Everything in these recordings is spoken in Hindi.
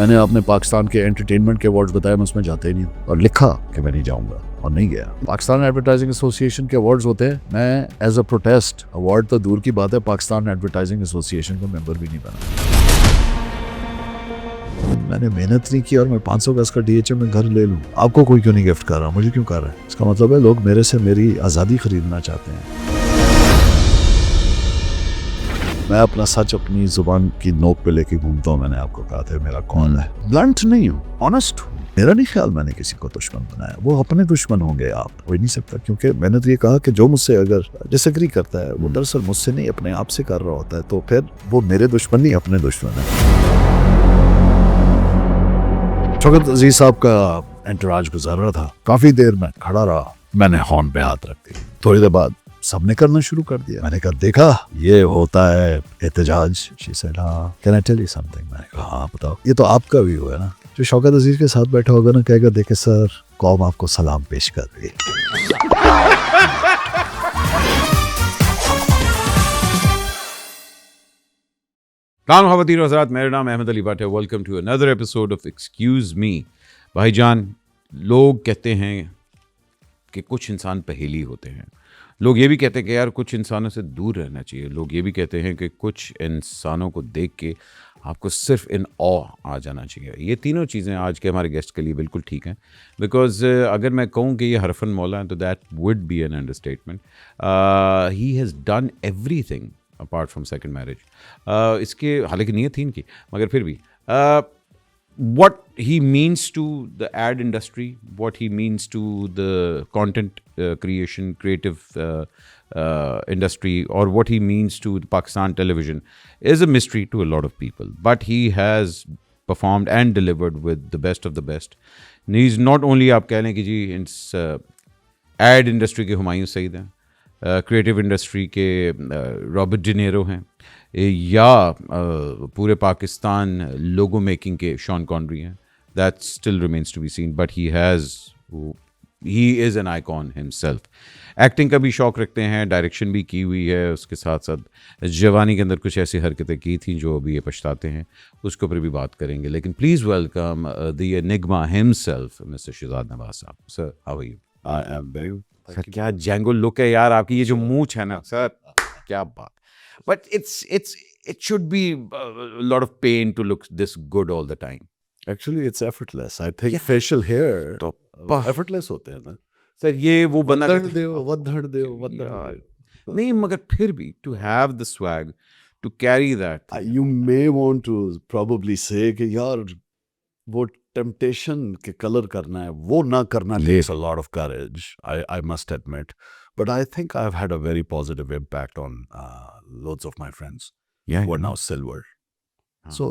मैंने अपने पाकिस्तान के एंटरटेनमेंट के अवार्ड्स बताया, मैं उसमें जाते ही नहीं हूँ, और लिखा कि मैं नहीं जाऊंगा और नहीं गया। पाकिस्तान एडवर्टाइजिंग एसोसिएशन के अवार्ड्स होते हैं, मैं एज अ प्रोटेस्ट, अवार्ड तो दूर की बात है, पाकिस्तान एडवर्टाइजिंग एसोसिएशन का मेंबर भी नहीं बना। मैंने मेहनत नहीं की और मैं 500 गज का DHM में घर ले लूं, आपको कोई क्यों नहीं गिफ्ट कर रहा, मुझे क्यों कर रहा है? इसका मतलब है लोग मेरे से मेरी आज़ादी खरीदना चाहते हैं। मैं अपना सच अपनी जुबान की नोक पे लेके घूमता हूँ। मैंने आपको कहा था मेरा कौन है, ब्लंट नहीं हूँ, ऑनेस्ट हूँ। मेरा नहीं ख्याल मैंने किसी को दुश्मन बनाया, वो अपने दुश्मन होंगे, आप हो ही नहीं सकता। क्योंकि मैंने तो ये कहा कि जो मुझसे अगर डिसएग्री करता है वो दरअसल मुझसे नहीं अपने आप से कर रहा होता है, तो फिर वो मेरे दुश्मन नहीं अपने दुश्मन है। शौकत अजीज साहब का एंटराज गुजर रहा था, काफी देर में खड़ा रहा, मैंने हॉर्न पे हाथ रख दी। थोड़ी देर बाद सबने करना शुरू कर दिया। मैंने कहा देखा ये होता है एहतजाज। शी सेड हाँ, can I tell you something? मैंने कहा हाँ बताओ। ये तो आपका व्यू है ना, जो शौकत अजीज के साथ बैठा होगा ना कहेगा देखे सर, कौम आपको सलाम पेश कर रही है। ख़वातीन हज़रात, मेरा नाम अहमद अली भट्ट है। Welcome to another episode of excuse me. भाईजान, लोग कहते हैं कि कुछ इंसान पहेली होते हैं। लोग ये भी कहते हैं कि यार कुछ इंसानों से दूर रहना चाहिए। लोग ये भी कहते हैं कि कुछ इंसानों को देख के आपको सिर्फ इन ऑ आ जाना चाहिए। ये तीनों चीज़ें आज के हमारे गेस्ट के लिए बिल्कुल ठीक हैं, बिकॉज अगर मैं कहूँ कि ये हरफन मौला है तो that would be an understatement. He has done everything apart from second marriage. इसके हालांकि नीयत थी इनकी, मगर फिर भी what he means to the ad industry, what he means to the content creation, creative industry, or what he means to Pakistan television is a mystery to a lot of people. But he has performed and delivered with the best of the best. And he's not only, आप कह लें कि जी ad industry के हुमायूं सईद हैं, क्रिएटिव इंडस्ट्री के रॉबर्ट डिनेरो हैं, या पूरे पाकिस्तान लोगो मेकिंग के शॉन कॉनरी हैं। That still remains to be seen, but he is an icon himself. Acting का भी शौक़ रखते हैं, डायरेक्शन भी की हुई है, उसके साथ साथ जवानी के अंदर कुछ ऐसी हरकतें की थी जो अभी ये पछताते हैं, उसके ऊपर भी बात करेंगे। लेकिन please welcome the enigma himself mister Shahzad Nawaz साहब। Sir, how are you? I am very good. Sir, क्या जेंगो लुक है यार आपकी, ये जो मूंछ है ना सर, क्या बात। But it should be a lot of pain to look this good all the time. Actually it's effortless. I think facial hair तो effortless होते हैं ना सर। ये वो बंदा वधड़ दे नहीं, मगर फिर भी to have the swag to carry that, you may want to probably say कि यार वो temptation के कलर करना है, वो ना करना takes a lot of courage. I must admit, but I think I've had a very positive impact on loads of my friends who are now silver. So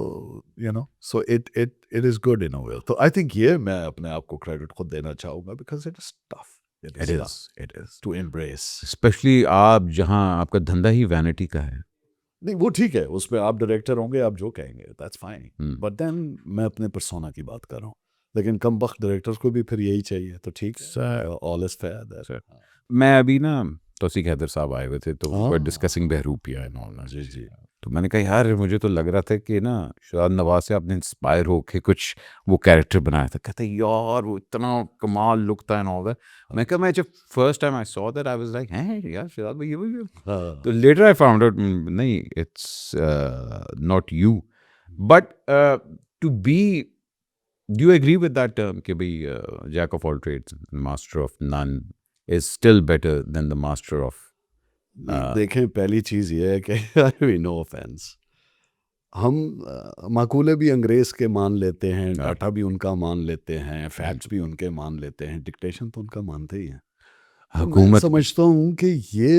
you know, so it is good in a way. So I think ये मैं अपने आप को credit खुद देना चाहूँगा because it is tough. It is to embrace. Especially आप जहाँ आपका धंधा ही वैनिटी का है। नहीं वो ठीक है, उसमें आप डायरेक्टर होंगे, आप जो कहेंगे दैट्स फाइन, बट देन मैं अपने पर्सोना की बात कर रहा हूँ। लेकिन कम वक्त डायरेक्टर्स को भी फिर यही चाहिए, तो ठीक है, ऑल इज फेयर। मैं अभी ना तौसीक हैदर साहब आए हुए थे, तो we discussing Bahrupiya and all. जी। तो मैंने कहा यार मुझे तो लग रहा था कि ना शहजाद नवाज से आपने इंस्पायर होके कुछ वो कैरेक्टर बनाया था। कहते यार वो इतना कमाल लुक था एंड ऑल दैट। मैं कहा मैं जब first time I saw that I was like हैं यार शहजाद भाई ये भी। तो लेटर आई फाउंड आउट नहीं, it's not you, but to be, do you agree with that term कि भाई jack of all trades master of none is still better than the master of. देखें, पहली चीज़ ये है कि नो ऑफेंस, हम माकूले भी अंग्रेज़ के मान लेते हैं, डाटा भी उनका मान लेते हैं, फैक्ट्स भी उनके मान लेते हैं, डिक्टेशन तो उनका मानते ही हैं। हुकूमत समझता हूँ कि ये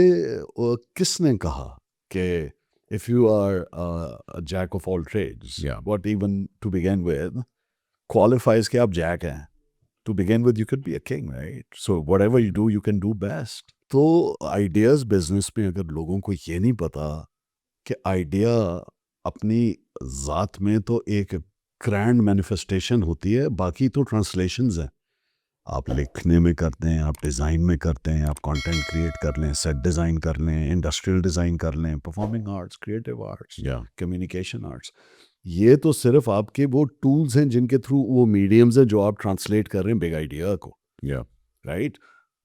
किसने कहा कि if you are jack of all trades, what even to begin with qualifies कि आप जैक हैं। To begin with, you could be a king, right? So whatever you do, you can do best. तो आइडियाज़ बिजनेस में अगर लोगों को ये नहीं पता कि आइडिया अपनी ज़ात में तो एक ग्रैंड मैनिफेस्टेशन होती है, बाकी तो ट्रांसलेशंस हैं। आप लिखने में करते हैं, आप डिज़ाइन में करते हैं, आप कंटेंट क्रिएट कर लें, सेट डिज़ाइन कर लें, इंडस्ट्रियल डिज़ाइन कर लें, performing arts, creative arts, communication arts. ये तो सिर्फ आपके वो टूल्स हैं जिनके थ्रू, वो मीडियम्स हैं जो आप ट्रांसलेट कर रहे हैं बिग आइडिया को, राइट?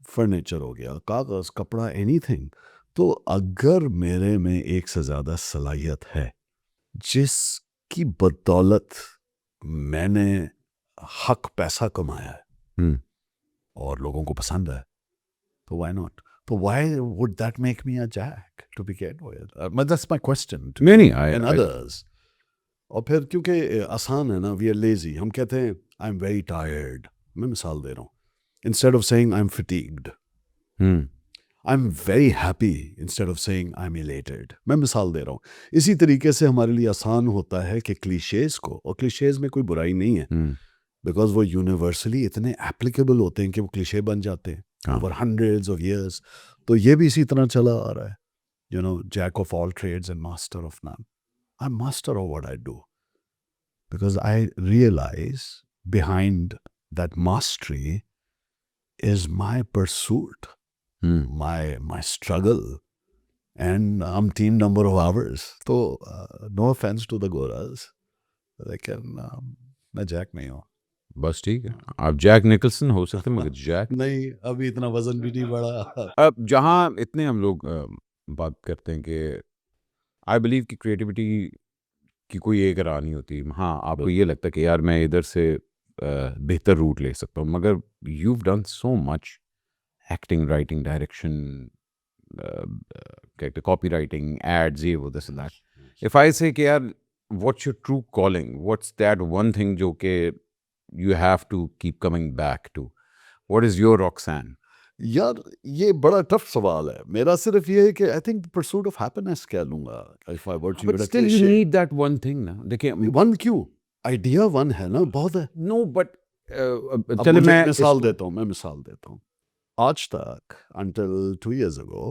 फर्नीचर हो गया, कागज़, कपड़ा, एनीथिंग। तो अगर मेरे में एक से ज़्यादा सलाहियत है जिसकी बदौलत मैंने हक पैसा कमाया है और लोगों को पसंद है, तो व्हाई नॉट? तो why would that make me a jack to begin with? That's my question to and others. और फिर क्योंकि आसान है ना, वी आर लेजी, हम कहते हैं आई एम वेरी टायर्ड। मैं मिसाल दे रहा हूँ, instead of saying I am fatigued, I am very happy, instead of saying I am elated. मैं मिसाल दे रहा हूँ। इसी तरीके से हमारे लिए आसान होता है कि क्लीशेज को, और क्लीशेज में कोई बुराई नहीं है, बिकॉज वो यूनिवर्सली इतने एप्लीकेबल होते हैं कि वो क्लीशे बन जाते हैं ओवर हंड्रेड्स ऑफ ईयर्स। तो ये भी इसी तरह चला आ रहा है, you know, jack of all trades and master of none. I am master of what I do because I realize behind that mastery is my pursuit, my struggle, and umpteen number of hours. So no offense to the Goras, लेकिन मैं जैक नहीं हूँ। बस ठीक है, आप जैक निकलसन हो सकते हैं मगर जैक नहीं, अभी इतना वजन भी नहीं बढ़ा। अब जहाँ इतने हम लोग बात करते हैं कि आई बिलीव कि क्रिएटिविटी की कोई एक राह नहीं होती। हाँ, आपको ये लगता है कि यार मैं इधर से बेहतर रूट ले सकता हूँ, मगर you've done so much acting, writing, direction, copy writing, ads, ये वो this and that. If I say कि यार what's your true calling, what's that one thing जो कि you have to keep coming back to, what is your Roxanne? यार ये बड़ा टफ सवाल है मेरा। सिर्फ ये है कि I think pursuit of happiness कह लूँगा, if I were to But still you need that one thing ना। देखिए वन क्यों, आइडिया वन है ना, बहुत है। no but चलिए मैं मिसाल देता हूँ। आज तक until 2 years ago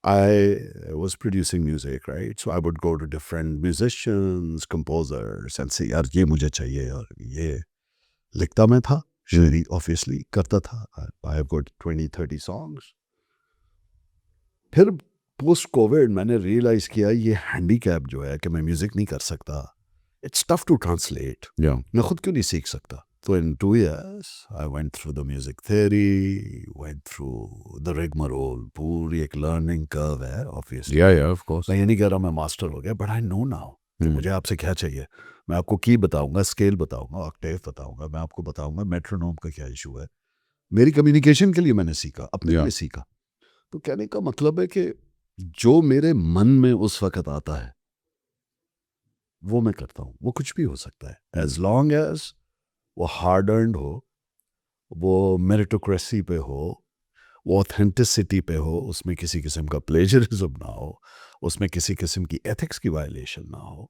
I was producing music, right? So I would go to different musicians, composers and say यार ये मुझे चाहिए, और ये लिखता मैं था, obviously करता था। I have got 20-30 songs। फिर पोस्ट कोविड मैंने रियलाइज किया ये हैंडीकैप जो है कि मैं म्यूजिक नहीं कर सकता, इट्स टफ टू ट्रांसलेट। मैं खुद क्यों नहीं सीख सकता? So in 2 years, I went through the music theory, went through the rigmarole, पूरी एक learning curve है, obviously. Yeah, of course. मैं ये नहीं कह रहा मैं मास्टर हो गया, but I know now कि मुझे आपसे क्या चाहिए। मैं आपको की बताऊंगा, स्केल बताऊंगा, ऑक्टेव बताऊंगा, मैं आपको बताऊंगा मेट्रोनोम का क्या इशू है। मेरी कम्युनिकेशन के लिए मैंने सीखा, अपने लिए सीखा। तो कहने का मतलब है कि जो मेरे मन में उस वक्त आता है वो मैं करता हूँ। वो कुछ भी हो सकता है, as long as वो हार्ड अर्नड हो, वो मेरिटोक्रेसी पे हो, वो ऑथेंटिसिटी पे हो, उसमें किसी किस्म का प्लेजरिज्म ना हो, उसमें किसी किस्म की एथिक्स की वायलेशन ना हो।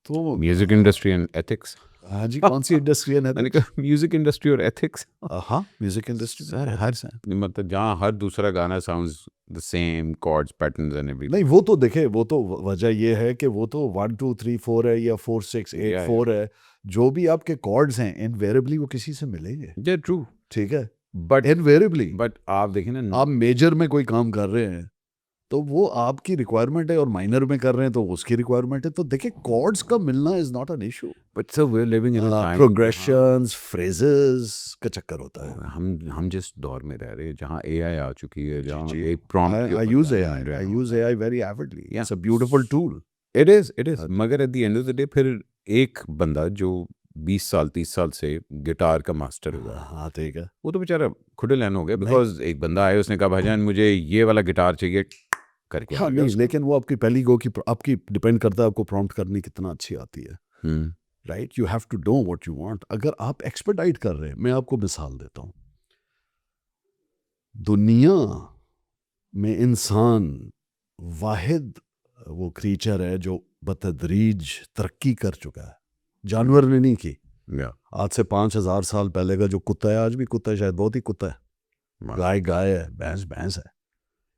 तो म्यूजिक इंडस्ट्री एंड एथिक्स, हाँ जी, कौन सी इंडस्ट्री है? मैंने कहा म्यूजिक इंडस्ट्री और एथिक्स। हाँ, म्यूजिक इंडस्ट्री सर हर मतलब जहाँ हर दूसरा गाना sounds the same chords, patterns and everything. नहीं, वो तो देखे, वो तो वजह ये है कि वो तो 1 2 3 4 है या 4 6 8 4 है। जो भी आपके कॉर्ड्स हैं इनवेरिएबली वो किसी से मिलेंगे। ये ट्रू, ठीक है, बट इनवेरिएबली। बट आप देखें ना, आप मेजर में कोई काम कर रहे हैं तो वो आपकी रिक्वायरमेंट है, और माइनर में कर रहे हैं तो उसकी रिक्वायरमेंट है। तो देखिए, कॉर्ड्स का मिलना is not an issue, but sir we are living in a time, progressions, phrases का चक्कर होता है। हम जिस दौर में रह रहे हैं जहाँ एआई आ चुकी है, जहाँ एक prompt, I use AI very avidly. It's a beautiful tool. It is मगर at the end of the day फिर एक बंदा जो 20 साल 30 साल से गिटार का मास्टर हुआ, हाँ ठीक है, वो तो बेचारा खुद लैन हो गया, बिकॉज एक बंदा आया, उसने कहा भाईजान मुझे ये वाला गिटार चाहिए करके। हाँ नहीं, लेकिन वो आपकी पहली गो की, आपकी डिपेंड करता है आपको प्रॉम्प्ट करनी कितना अच्छी आती है, right? You have to know what you want. अगर आप एक्सपर्टाइट कर रहे हैं, मैं आपको मिसाल देता हूँ, दुनिया में इंसान वाहिद वो क्रीचर है जो बतदरीज तरक्की कर चुका है, जानवर ने नहीं की। आज से 5000 साल पहले का जो कुत्ता है, आज भी कुत्ता है, शायद बहुत ही कुत्ता है, गाय गाय है, भैंस भैंस है।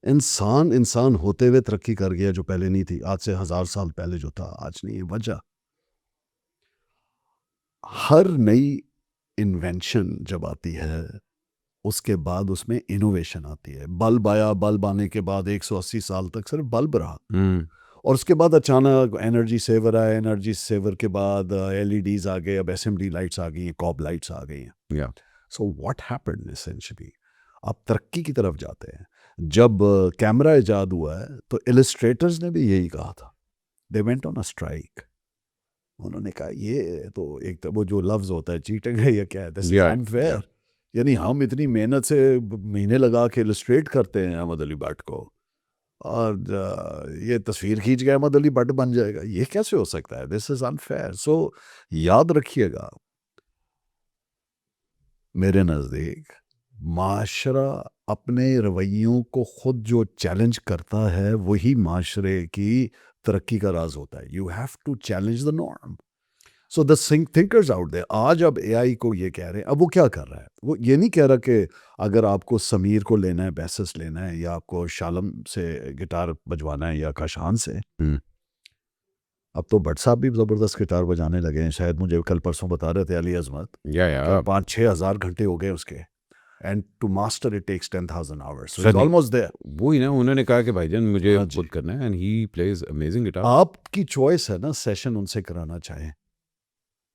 इंसान होते हुए तरक्की कर गया जो पहले नहीं थी। आज से 1000 साल पहले जो था आज नहीं है। वजह, हर नई इन्वेंशन जब आती है उसके बाद उसमें इनोवेशन आती है। बल्ब आया, बल्ब आने के बाद 180 साल तक सिर्फ बल्ब रहा, और उसके बाद अचानक एनर्जी सेवर आया, एनर्जी सेवर के बाद LEDs आ गए, अब SMD लाइट्स आ गई हैं, कॉब लाइट्स आ गई हैं। या सो व्हाट हैपेंड एसेंशियली, आप तरक्की की तरफ जाते हैं। जब कैमरा इजाद हुआ है तो इलस्ट्रेटर्स ने भी यही कहा था, they went on a strike. उन्होंने कहा ये तो एक तो वो जो लफ्ज़ होता है चीटिंग है या क्या है, दिस इज Yeah, अनफेयर। यानी हम इतनी मेहनत से महीने लगा के इलस्ट्रेट करते हैं अहमद अली भट्ट को, और ये तस्वीर खींच के अहमद अली भट्ट बन जाएगा, ये कैसे हो सकता है? This is unfair. सो याद रखिएगा, मेरे नज़दीक माशरा अपने रवैयों को खुद जो चैलेंज करता है वही माशरे की तरक्की का राज होता है। You have to challenge the norm. So the thinkers out there, आज अब AI को ये कह रहे हैं, अब वो क्या कर रहा है, वो ये नहीं कह रहा कि अगर आपको समीर को लेना है, बैसिस लेना है, या आपको शालम से गिटार बजवाना है या काशान से। अब तो भट्ट साहब भी ज़बरदस्त गिटार बजाने लगे हैं, शायद मुझे कल परसों बता रहे थे अली अजमत, या 5-6 हज़ार घंटे हो गए उसके, and to master it takes 10,000 hours, sir, almost there. वो ही ना, उन्होंने कहा कि भाईजान मुझे हाँ जी। खुद करना है, and he plays amazing guitar. आपकी चॉइस है ना सेशन उनसे कराना चाहें,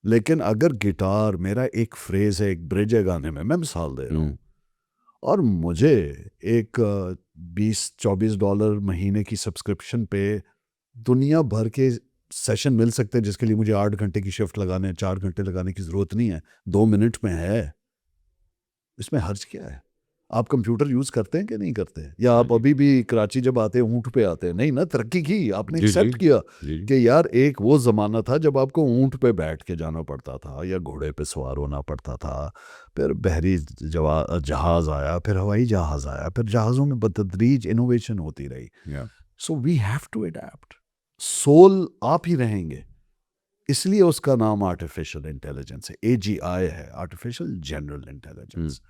लेकिन अगर गिटार मेरा एक फ्रेज है, एक ब्रिज है गाने में, मैं मिसाल दे रहा हूँ, और मुझे एक $20-24 महीने की सब्सक्रिप्शन पे दुनिया भर के सेशन मिल सकते हैं, जिसके लिए मुझे 8 घंटे की शिफ्ट लगाने, 4 घंटे लगाने की ज़रूरत नहीं है, 2 मिनट में है। इसमें हर्ज क्या है? आप कंप्यूटर यूज़ करते हैं कि नहीं करते हैं? या आप अभी भी कराची जब आते हैं ऊँट पे आते हैं? नहीं ना, तरक्की की आपने, जी, एक्सेप्ट जी, किया जी। कि यार एक वो ज़माना था जब आपको ऊँट पे बैठ के जाना पड़ता था या घोड़े पे सवार होना पड़ता था, फिर बहरी जहाज़ आया, फिर हवाई जहाज़ आया, फिर जहाज़ों में बतदरीज इनोवेशन होती रही। Yeah so we have to adapt. Soul आप ही रहेंगे, इसलिए उसका नाम आर्टिफिशियल इंटेलिजेंस है, AGI है, आर्टिफिशियल जनरल इंटेलिजेंस।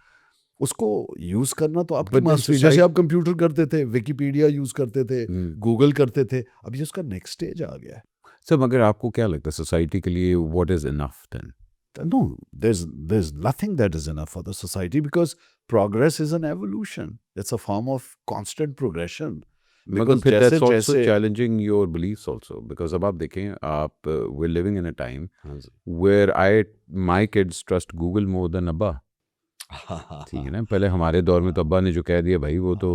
उसको यूज करना तो आपकी But then मास्टरी, जैसे आप कंप्यूटर करते थे, विकिपीडिया यूज करते थे, गूगल करते थे, अभी उसका नेक्स्ट स्टेज आ गया है। सर, मगर आपको क्या लगता है सोसाइटी के लिए what is enough then? No, there's nothing that is enough for the society, because progress is an evolution. It's a form of constant progression. मगर Because फिर जैसे दैट्स आल्सो जैसे challenging your beliefs also, because अब आप देखें, आप we living in a time हाँ जी। Where my kids trust Google more than अब्बा। ठीक है ना, पहले हमारे दौर में तो अब्बा ने जो कह दिया भाई वो तो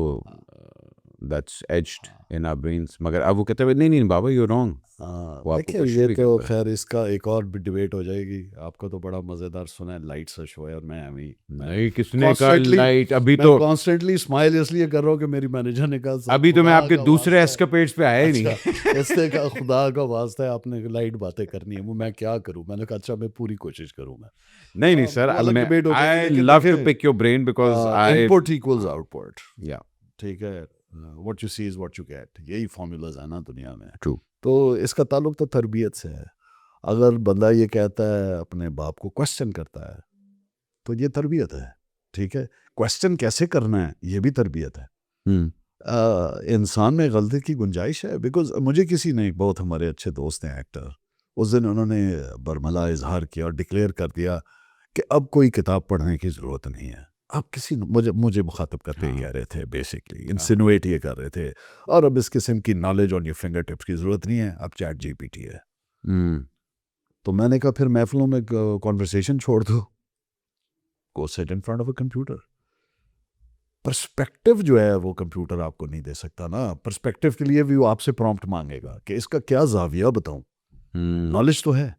that's etched in our brains, मगर अब वो कहते हैं नहीं नहीं बाबा यू रॉन्ग। वो आपको देखिए क्वेश्चन ये भी तो करता है। खैर इसका एक और भी डिबेट हो जाएगी। आपको तो बड़ा मज़ेदार सुना है, लाइट सा शो है, और मैं अभी नहीं, किसने कहा Constantly- लाइट? अभी मैं तो कॉन्स्टेंटली स्माइल इसलिए कर रहा हूँ कि मेरी मैनेजर ने कहा अभी तो मैं खुदा आपके का दूसरे वास्ता है। एस्केपेड्स पे आया ही नहीं। अच्छा, इसने कहा खुदा का वास्ता है, आपने लाइट बातें करनी है, वो मैं क्या करूं? मैंने कहा अच्छा, मैं पूरी कोशिश करूंगा। नहीं नहीं सर, वो अलग मैं डिबेट हो जाएगी, आई लेकिन लव टू देखिए, pick your brain because I input equals output, या ठीक है, what you see is what you get, यही फॉर्मूलाज है ना दुनिया में। ट्रू। तो इसका ताल्लुक तो तरबियत से है। अगर बंदा ये कहता है, अपने बाप को क्वेश्चन करता है, तो ये तरबियत है, ठीक है। क्वेश्चन कैसे करना है, ये भी तरबियत है। इंसान में गलती की गुंजाइश है, बिकॉज मुझे किसी ने, बहुत हमारे अच्छे दोस्त हैं एक्टर, उस दिन उन्होंने बरमला इजहार किया और डिक्लेयर कर दिया कि अब कोई किताब पढ़ने की ज़रूरत नहीं है। अब किसी मुझे मुखातब करते ही कह रहे थे, बेसिकली इंसिनुएट ये कर रहे थे, और अब इस किस्म की knowledge on your finger tips की ज़रूरत नहीं है, अब चैट GPT है। तो मैंने कहा फिर महफिलों में कॉन्वर्सेशन छोड़ दो, go sit in front of a computer. Perspective जो है वो कंप्यूटर आपको नहीं दे सकता ना। पर्सपेक्टिव के लिए भी वो आपसे प्रॉम्प्ट मांगेगा कि इसका क्या जाविया बताऊं। नॉलेज तो है,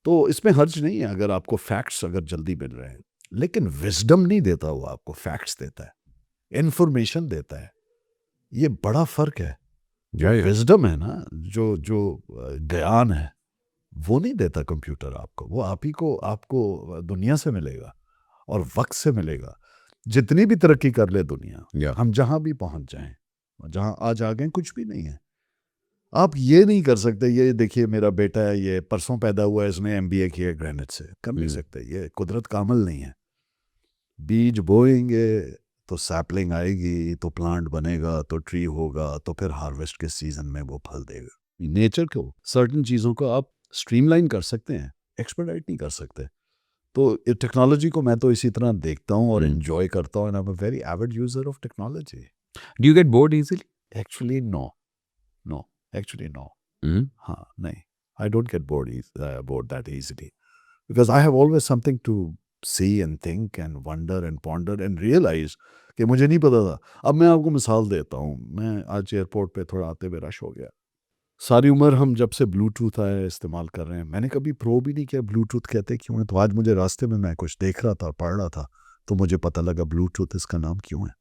तो इसमें हर्ज नहीं है अगर आपको फैक्ट्स अगर जल्दी मिल रहे हैं, लेकिन विजडम नहीं देता, वो आपको फैक्ट्स देता है, इंफॉर्मेशन देता है। ये बड़ा फर्क है। विजडम है ना, जो ज्ञान है, वो नहीं देता कंप्यूटर आपको, वो आप ही को, आपको दुनिया से मिलेगा और वक्त से मिलेगा। जितनी भी तरक्की कर ले दुनिया, हम जहां भी पहुंच जाएं, जहां आज आ गए, कुछ भी नहीं है। आप ये नहीं कर सकते, ये देखिए मेरा बेटा है, ये परसों पैदा हुआ है, इसने MBA किया ग्रेनेड से, कर नहीं सकते, ये कुदरत का अमल नहीं है। बीज बोएंगे तो सैपलिंग आएगी, तो प्लांट बनेगा, तो ट्री होगा, तो फिर हार्वेस्ट के सीजन में वो फल देगा। नेचर को, सर्टेन चीज़ों को आप स्ट्रीमलाइन कर सकते हैं, एक्सपर्टाइट नहीं कर सकते। तो टेक्नोलॉजी को मैं तो इसी तरह देखता हूँ और एंजॉय करता हूँ, and I am a very avid user of technology. Do you get bored easily? Actually no, actually no. Hmm, हाँ, नहीं, I don't get bored that easily because I have always something to see and think and wonder and ponder and realize कि मुझे नहीं पता था. अब मैं आपको मिसाल देता हूँ. मैं आज एयरपोर्ट पे थोड़ा आते हुए रश हो गया. सारी उम्र हम जब से ब्लूटूथ आया इस्तेमाल कर रहे हैं, मैंने कभी प्रो भी नहीं किया ब्लूटूथ कहते क्यों है. तो आज मुझे रास्ते में मैं कुछ देख रहा था, पढ़ रहा था, तो मुझे पता लगा ब्लूटूथ इसका नाम क्यों है.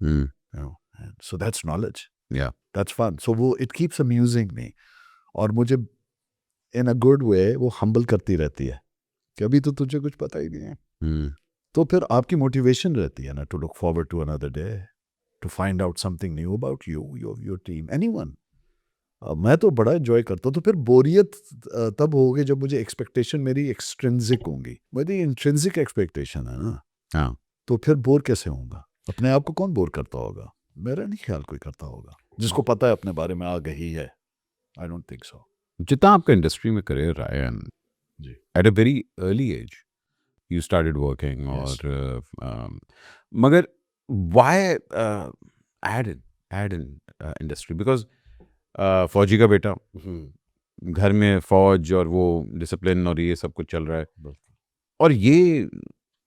सो दैट्स नॉलेज, या दैट्स फन. सो वो इट कीप्स अम्यूजिंग मी, और मुझे इन अ गुड वे वो हम्बल करती रहती है कि अभी तो तुझे कुछ पता ही नहीं है. तो फिर आपकी मोटिवेशन रहती है ना to look forward to another day, to find out something new about you, your team, anyone. मैं तो बड़ा एंजॉय करता हूँ. तो फिर बोरियत तब होगी जब मुझे एक्सपेक्टेशन मेरी एक्सट्रिंसिक होंगी. मेरी इंट्रिंसिक एक्सपेक्टेशन है ना, हाँ. तो फिर बोर कैसे होऊंगा. अपने आप को कौन बोर करता होगा. मेरा नहीं ख्याल कोई करता होगा जिसको पता है अपने बारे में आगाही है. I don't think so. जितना आपका इंडस्ट्री में करियर रहा है, जी. At a very early age you started working, Yes. और मगर व्हाई एड इन इंडस्ट्री? बिकॉज फौजी का बेटा, घर में फौज और वो डिसिप्लिन और ये सब कुछ चल रहा है, और ये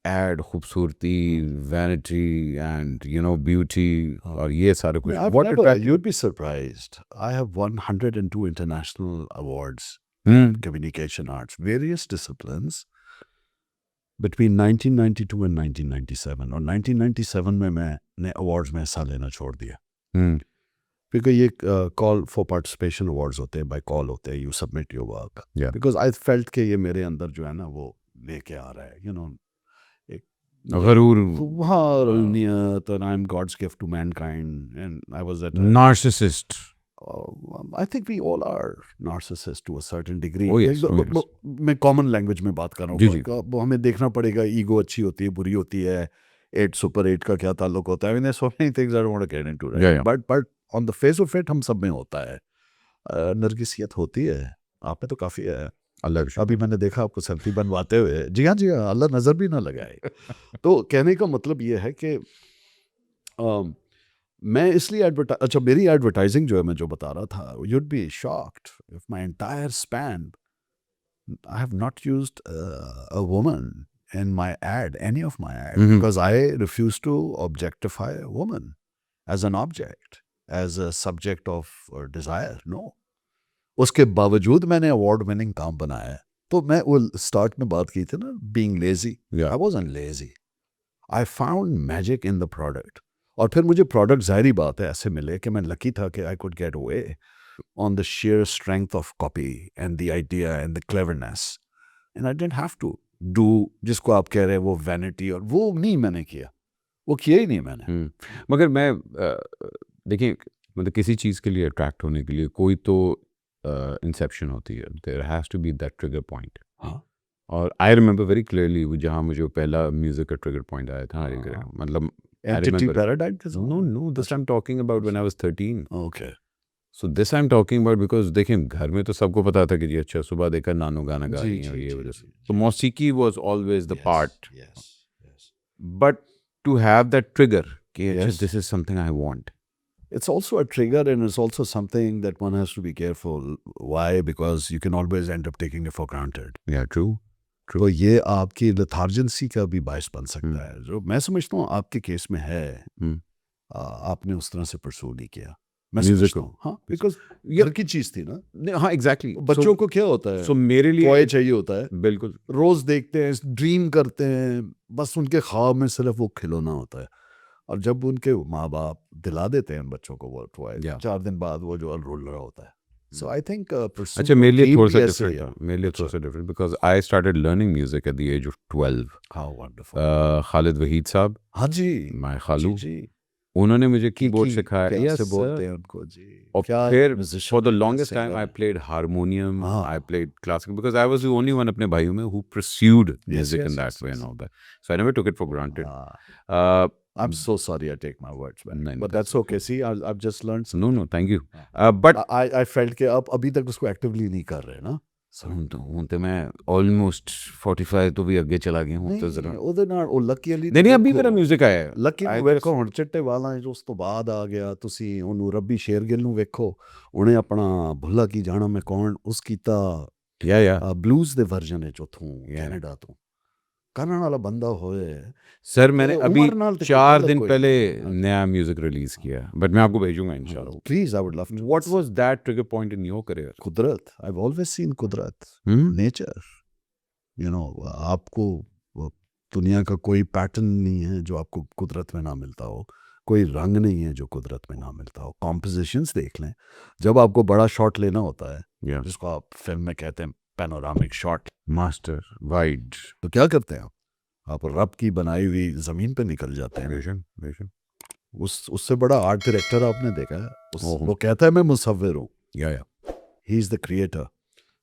एड खूबसूरती, वैनिटी एंड ब्यूटी और ये सारे कुछ. I've What never, attracted- you'd be surprised. I have won 102 international awards, communication arts, various disciplines, between 1992 and 1997. और 1997 में मैंने awards में हिस्सा लेना छोड़ दिया. हम्म, क्योंकि ये call for participation awards होते हैं, by call होते हैं, you submit your work. Yeah. Because I felt कि ये मेरे अंदर जो है ना वो लेके आ रहा है, गरूर, हाँ, नियत, and I'm God's gift to mankind, and I was at narcissist. I think we all are narcissists to a certain degree. Oh, yes. Oh, yes. मैं कॉमन लैंग्वेज में बात कर रहा जी, जी. हूँ. हमें देखना पड़ेगा ईगो अच्छी होती है, बुरी होती है, 8 सुपर 8 का क्या ताल्लुक होता है. I mean, there's so many things I don't want to get into, right? Yeah, yeah. But on the face of it हम सब में होता है. नरगिसियत होती है. आप में तो काफ़ी है. अल्लाह का अभी मैंने देखा आपको सेल्फी बनवाते हुए. जी हाँ, अल्लाह नज़र भी ना लगाए. तो कहने का मतलब ये है कि मैं इसलिए अच्छा, मेरी एडवर्टाइजिंग जो है, मैं जो बता रहा था, you'd be shocked if my entire span I have not used a woman in my ad, any of my ads, because I refuse to objectify a woman as an object, as a subject of desire. No. उसके बावजूद मैंने अवार्ड विनिंग काम बनाया है. तो मैं वो स्टार्ट में बात की थी ना, being lazy. I wasn't lazy. I found magic in the product. और फिर मुझे प्रोडक्ट, जाहिर बात है, ऐसे मिले कि मैं लकी था कि I could get away on the sheer strength of copy and the idea and the cleverness, and I didn't have to do, जिसको आप कह रहे हैं वो वैनिटी, और वो नहीं मैंने किया, वो किया ही नहीं मैंने. मगर मैं देखिए, मतलब किसी चीज़ के लिए अट्रैक्ट होने के लिए कोई तो इंसेप्शन होती है. There has to be that trigger point. और आई रिमेंबर वेरी क्लियरली जहाँ मुझे पहला म्यूजिक का ट्रिगर पॉइंट आया था, मतलब Entity Paradigm? No, this I'm talking about when I was 13. Okay. So this I'm talking about because देखिए, घर में तो सबको पता था कि जी अच्छा सुबह देखकर नानू गाना गा रही हैं और ये वजह से. तो मौसीकी was always the part. Yes. But to have that trigger कि अच्छा, Yes. this is something I want. It's also a trigger, and it's also something that one has to be careful. Why? Because you can always end up taking it for granted. Yeah, true. तो ये आपकी लथार्जेंसी का भी बायस बन सकता है, जो मैं समझता हूँ आपके केस में है. आपने उस तरह से परसू नहीं किया. मैं समझता हूँ, हाँ, बिकॉज घर की चीज थी ना. हाँ, एग्जैक्टली. बच्चों को क्या होता है, सो मेरे लिए टॉय चाहिए होता है. बिल्कुल. रोज देखते हैं, ड्रीम करते हैं, बस उनके ख्वाब में सिर्फ वो खिलौना होता है. और जब उनके माँ बाप दिला देते हैं बच्चों को वो टॉय, 4 दिन बाद वो जो रोल रहा होता है. So I think अच्छा, मेरे लिए थोड़ा सा डिफरेंट था. मेरे लिए थोड़ा सा different because I started learning music at the age of 12. How wonderful. Khalid Waheed साहब, हाँ जी, माय खालू, जी. उन्होंने मुझे कीबोर्ड सिखाया. कैसे Yes, बोलते sir. हैं उनको जी. और क्या फिर musician फॉर द है, लॉन्गेस्ट singer टाइम आई है. प्लेड हारमोनियम, हाँ. I played classical because I was the only one अपने भाइयों में who pursued music in that way and all that. So I never took it for granted. I'm so sorry I take my words back. No, But that's okay. See, I've just learned. No, thank you. But I felt कि आप अभी तक उसको एक्टिवली नहीं कर रहे ना. ਹੁਣ ਤੇ ਮੈਂ ਆਲਮੋਸਟ 45 ਤੋਂ ਵੀ ਅੱਗੇ ਚਲਾ ਗਿਆ ਹੁਣ ਤਾਂ ਜ਼ਰਾ ਉਹਦੇ ਨਾਲ ਉਹ ਲੱਕੀ ਅਲੀ ਨਹੀਂ ਅਭੀ ਮੇਰਾ 뮤직 ਆਇਆ ਹੈ। ਲੱਕੀ ਨੂੰ ਵੇਖੋ ਹੁਣ ਚਿੱਟੇ ਵਾਲਾਂ 'ਚ ਉਸ ਤੋਂ ਬਾਅਦ ਆ ਗਿਆ ਤੁਸੀਂ ਉਹਨੂੰ ਰੱਬੀ ਸ਼ੇਰਗਿੱਲ ਨੂੰ ਵੇਖੋ ਉਹਨੇ ਆਪਣਾ ਭੁੱਲਾ ਕੀ ਜਾਣਾ ਮੈਂ ਕੌਣ ਉਸ ਕੀਤਾ या ਬਲੂਜ਼ ਦੇ ਵਰਜਨ ਵਿੱਚ ਉੱਥੋਂ ਕੈਨੇਡਾ ਤੋਂ ਕਰਨ ਵਾਲਾ ਬੰਦਾ ਹੋਏ सर मैंने अभी उमर नाल तो 4 कोई दिन कोई पहले नहीं। नया म्यूजिक रिलीज किया बट मैं आपको भेजूंगा इंशाल्लाह please I would love what was that trigger point in your career कुदरत आई हैव ऑलवेज सीन कुदरत नेचर यू नो आपको वो दुनिया का कोई पैटर्न नहीं है जो आपको कुदरत में ना मिलता हो कोई रंग नहीं है जो कुदरत में ना मिलता हो कॉम्पोजिशंस देख लें जब आपको बड़ा शॉट लेना होता है जिसको आप फिल्म में कहते हैं पैनोरामिक शॉट मास्टर वाइड तो क्या करते हैं आप रब की बनाई हुई जमीन पे निकल जाते हैं उससे बड़ा आर्ट डायरेक्टर आपने देखा है वो कहता है मैं मुसव्विर हूँ ही is the creator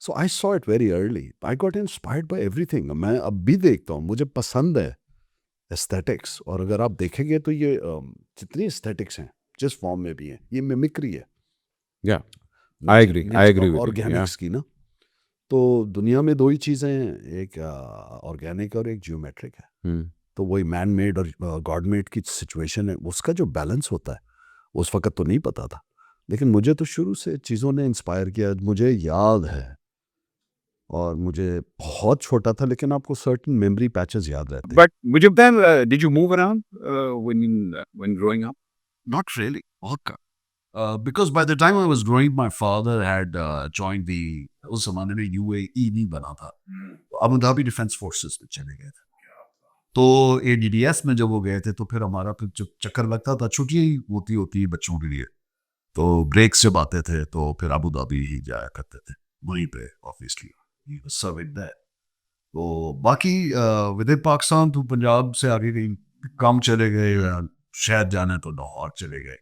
so I saw it very early I got inspired by everything मैं अब भी देखता हूँ मुझे पसंद है एस्थेटिक्स और अगर आप देखेंगे तो ये जितनी एस्थेटिक्स हैं जिस फॉर्म में भी हैं ये मिमिक्री है या आई एग्री ऑर्गेनिक्स की ना तो दुनिया में दो ही चीज़ें हैं एक ऑर्गेनिक और एक जियोमेट्रिक है तो वही मैन मेड और गॉड मेड की सिचुएशन है उसका जो बैलेंस होता है उस वक्त तो नहीं पता था लेकिन मुझे तो शुरू से चीज़ों ने इंस्पायर किया मुझे याद है और मुझे बहुत छोटा था लेकिन आपको सर्टेन मेमोरी पैचेस याद रहते बट मुझे बताएं did you move around when growing up not really बहुत कम because by the time I was growing my father had joined the उस ज़माने में UAE नहीं बना था अबू धाबी डिफेंस फोर्सेस में चले गए थे तो ADDS में जब वो गए थे तो फिर हमारा फिर जब चक्कर लगता था छुट्टियाँ होती बच्चों के लिए तो ब्रेक्स जब आते थे तो फिर अबू धाबी ही जाया करते थे वहीं पे ऑब्वियसली सर्विंग दैट तो बाकी विद पाकिस्तान तो पंजाब से आगे कहीं काम चले गए शायद जाने तो लाहौर चले गए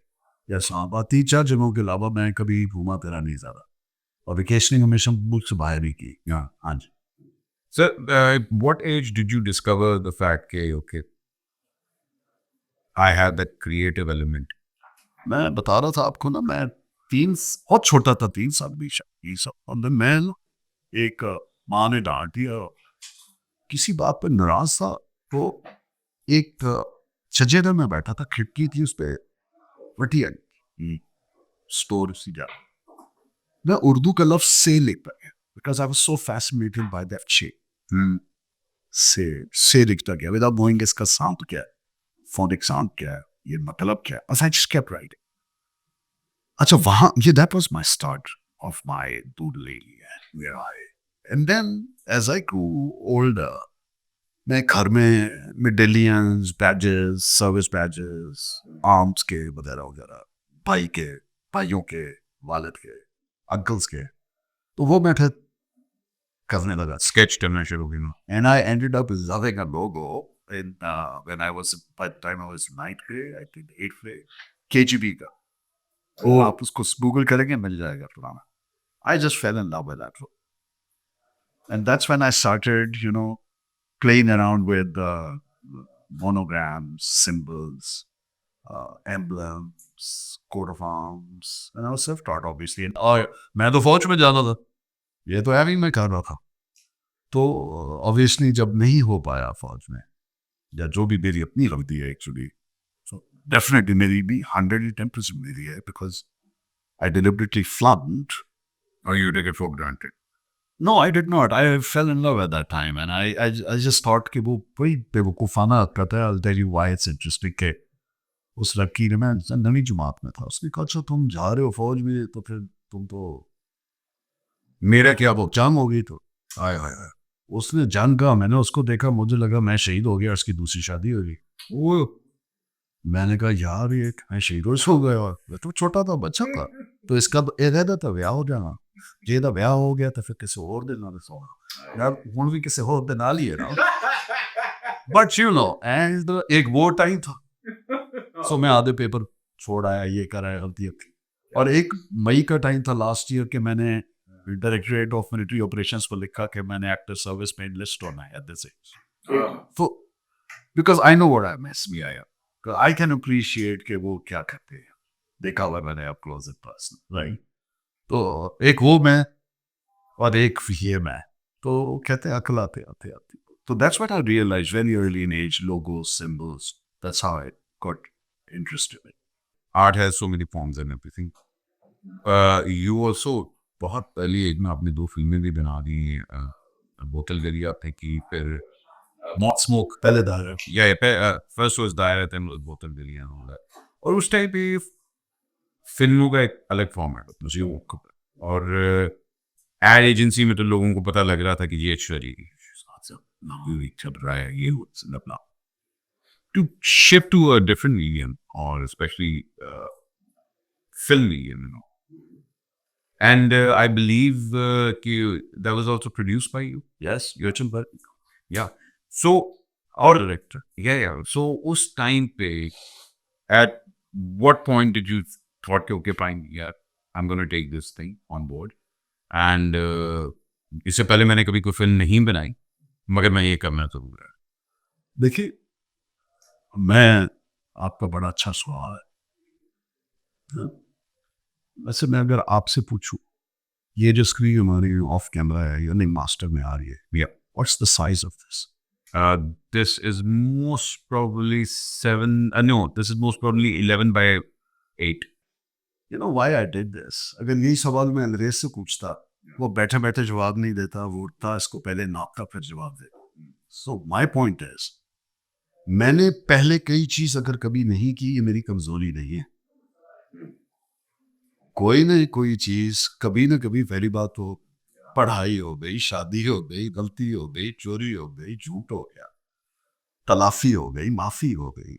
या इस्लामाबाद 3-4 जगहों के अलावा मैं कभी घूमा फिरा नहीं ज़्यादा और वेकेशनिंग हमेशा मुल्क से बाहर ही की हाँ जी sir what age did you discover the fact के okay I have that creative element मैं बता रहा था आपको ना मैं बहुत छोटा था 3 साल भी ये सब और मैं एक माँ ने डांट दिया किसी बात पर नाराज था तो एक छजेरे में बैठा था खिड़की थी उस पर वटिया स्टोर सी जा मैं उर्दू का लफ्ज से लिख पाया because I was so fascinated by that shape से लिखता गया विदाउट नोइंग इसका साउंड क्या है फोनिक साउंड क्या है ये मतलब क्या है बस आई जस्ट केप्ट राइटिंग अच्छा वहां ये that was my start of my doodling and then as I grew older मैं घर में medallions badges service badges arms के वगैरह वगैरह भाइयों के वालिद के अंकल्स के तो वो मैं फिर करने लगा स्केच करना शुरू किया and I ended up loving a logo in when I was by the time I was 9th grade I think 8th grade KGB का वो आप उसको गूगल करेंगे मिल जाएगा पुराना I just fail in love with that and that's when I started you know playing around with monograms, symbols, emblems, coat of arms, and I was self-taught, obviously. And मैं तो फौज में जाता था, ये तो हैवी में कर रहा था. तो obviously जब नहीं हो पाया फौज में, या जो भी मेरी अपनी लगती है actually, so definitely मेरी भी 110% मेरी है because I deliberately flunked. or you take it for granted No, I did not. I fell in love at that time, and I just thought कि वो कोई बेवकूफ़ाना हरकत है. I'll tell you why it's interesting कि उस लड़की ने मैं नवीं जमात में था उसने कहा अच्छा तुम जा रहे हो फौज में तो फिर तुम तो मेरा क्या वो जंग हो गई तो आय उसने जंग का मैंने उसको देखा मुझे लगा मैं शहीद हो गया उसकी दूसरी शादी हो गई वो मैंने कहा यार ये मैं शहीद हो गया और तो छोटा था बच्चा था तो इसका इरादा था ब्याह हो जाना ਜੇ ਦਾ ਵਿਆਹ ਹੋ ਗਿਆ ਤਾਂ ਫਿਰ ਕਿਸੇ ਹੋਰ ਦੇ ਨਾਲ ਸੋਣਾ ਯਾਰ ਹੁਣ ਵੀ ਕਿਸੇ ਹੋਰ ਦੇ ਨਾਲ ਹੀ ਹੈ ਨਾ बट यू नो एंड एक वो टाइम था सो मैं आधे पेपर छोड़ आया ये कराया गलती थी और 1 मई का टाइम था लास्ट ईयर के मैंने डायरेक्टरेट ऑफ मिलिट्री ऑपरेशंस पर लिखा कि मैंने एक्टिव सर्विस में एनलिस्ट होना है एट दिस एज तो because I know what I miss me I can appreciate कि वो क्या करते हैं देखा हुआ मैंने up close and personal right तो एक वो मैं और एक ये मैं, तो कहते हैं अकल आते आते आती। तो that's what I realize very early in age, logos, symbols, that's how I got interested in. Art has so many forms and everything. You also बहुत पहले एक में आपने 2 फिल्में भी बना दी, बोतल गरिया आपने की, फिर मौत स्मोक, पहले दायरा या फर्स्ट वाज दायरा, देन बोतल गरिया and all that. और उस टाइम पे फिल्मों का एक अलग फॉर्मेट होता है, मुझे वो और एड एजेंसी में तो लोगों को पता लग रहा था कि ये अच्छा जी चल रहा है ये अपना to shift to a different medium, or especially film medium, you know. And I believe that was also produced by you. Yes योचन पर Yeah. So, or director. Yeah. So, उस time पे, at what point did you thought कि okay fine, yeah, I'm gonna take this thing on board. And इससे पहले मैंने कभी कोई फिल्म नहीं बनाई, मगर मैं ये करना जरूर है. देखिए, मैं आपका बड़ा अच्छा सवाल है। वैसे मैं अगर आपसे पूछूं, ये जो स्क्रीन हमारी ऑफ कैमरा है या नहीं मास्टर में आ रही है, Yeah. What's the size of this? This is most probably 7. No, this is most probably 11 by 8. You know why I did this? अगर यही सवाल मैं अंग्रेज से पूछता, वो बैठे बैठे जवाब नहीं देता, वो उठता, इसको पहले नापता फिर जवाब देता। सो माय पॉइंट इज, मैंने पहले कई चीज अगर कभी नहीं की, ये मेरी कमजोरी नहीं है। कोई ना कोई चीज कभी ना कभी, पहली बात हो, पढ़ाई हो गई, शादी हो गई, गलती हो गई, चोरी हो गई, झूठ हो गया, तलाफी हो गई, माफी हो गई।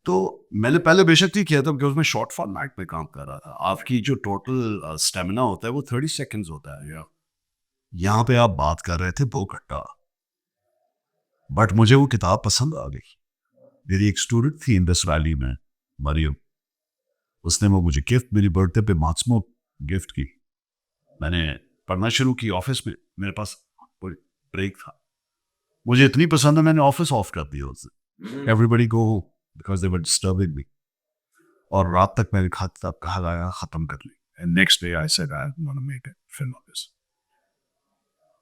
तो मैंने पहले बेशक ही किया था क्योंकि उसमें शॉर्ट फॉर्मेट में काम कर रहा था। आपकी जो टोटल स्टेमिना होता है वो 30 सेकंड्स होता है। यहाँ पे आप बात कर रहे थे 2 घंटा, बट मुझे वो किताब पसंद आ गई। मेरी एक स्टूडेंट थी इंडस वैली में, मरियम, उसने वो मुझे गिफ्ट, मेरी बर्थडे पे मार्क्समो गिफ्ट की। मैंने पढ़ना शुरू की ऑफिस में, मेरे पास ब्रेक था, मुझे इतनी पसंद है मैंने ऑफिस ऑफ कर दिया उससे। Everybody go because they were disturbing me. और रात तक मैंने किताब कहा लाया, खत्म कर ली। And next day I said I am gonna make a film of this.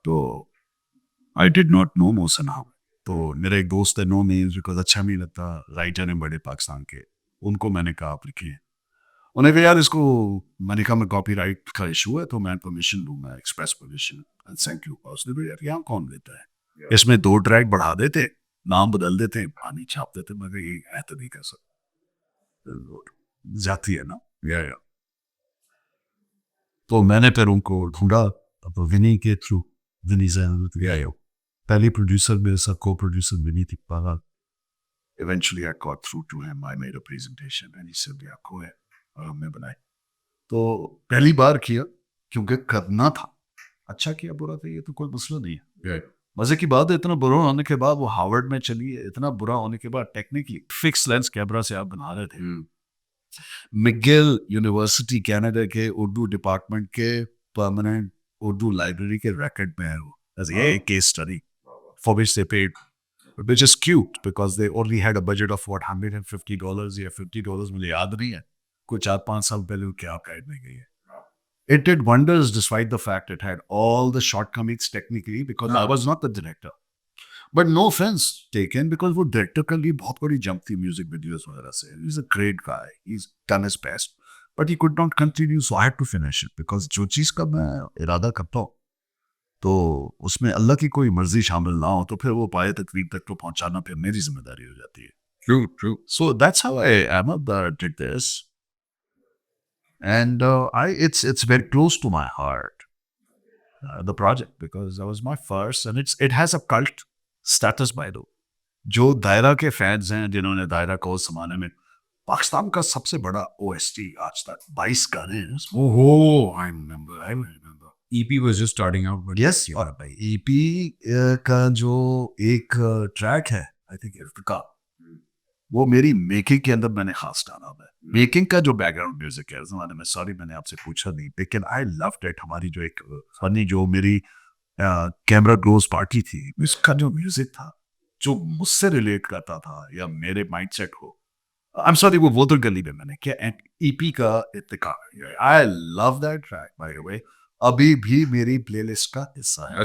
तो I did not know Mohsin Hamid. तो मेरा एक दोस्त है, नो नेम्स बिकॉज अच्छा नहीं लगता, राइटर हैं बड़े पाकिस्तान के, उनको मैंने कहा आप लिखिए। उन्हें कहा यार इसको, मैंने कहा मैं कॉपीराइट का इशू है तो मैं परमिशन लूँगा, एक्सप्रेस परमिशन, थैंक यू। उसने यार यहाँ कौन लेता है, इसमें 2 ट्रैक बढ़ा देते, नाम बदल देते, पानी छाप देते, मगर ये है तो नहीं कर सकते, जाती है ना। या तो मैंने फिर उनको ढूंढा, तो विनी के थ्रू, विनी से पहली प्रोड्यूसर मेरे साथ को प्रोड्यूसर विनी थी पागा। Eventually I got through to him, I made a presentation and he said yeah go ahead, और हमने बनाई। तो पहली बार किया क्योंकि करना था, अच्छा किया बुरा था ये तो कोई मसला नहीं है। मजे की बात है, इतना बुरा होने के बाद वो हार्वर्ड में चली है, इतना बुरा होने के बाद टेक्निकली फिक्स लेंस कैमरा से आप बना रहे थे। मिगिल यूनिवर्सिटी कनाडा के उर्दू डिपार्टमेंट के परमानेंट उर्दू लाइब्रेरी के रिकॉर्ड में है वो, ये case study for which they paid, which is cute because they only had a budget of what $150 या $50, मुझे याद नहीं है, कुछ 4-5 साल पहले क्या गाइड में गई है। It did wonders despite the fact it had all the shortcomings technically because I was not the director. But no offense taken because वो director के लिए बहुत बड़ी jump थी music videos वगैरह से। He's a great guy, he's done his best, but he could not continue, so I had to finish it because जो चीज़ का मैं इरादा करता हूँ तो उसमें अल्लाह की कोई मर्जी शामिल ना हो तो फिर वो पाए तकरीब तक तो पहुंचाना फिर मेरी जिम्मेदारी हो जाती है। True. So that's how I did this, and it's very close to my heart, the project, because that was my first, and it has a cult status by the way. जो दायरा के फैंस हैं, जिन्होंने दायरा को उस जमाने में, पाकिस्तान का सबसे बड़ा OST आज तक 22 गाने हैं। Oh, I remember. EP was just starting out, but yes और भाई EP का जो एक ट्रैक है, आई थिंक इर्तिका, वो मेरी मेकिंग के अंदर मैंने खास डाला है। मेकिंग का जो बैकग्राउंड म्यूजिक है उस जमाने में, सॉरी मैंने आपसे पूछा नहीं, लेकिन आई लव्ड इट। हमारी जो एक फनी जो मेरी कैमरा ग्लोज पार्टी थी, उसका जो म्यूजिक था जो मुझसे रिलेट करता था या मेरे माइंडसेट को, आई एम सॉरी, वो बोतल गली में मैंने किया। EP का Irtika, I love that track by the way. अभी भी मेरी प्लेलिस्ट का हिस्सा है।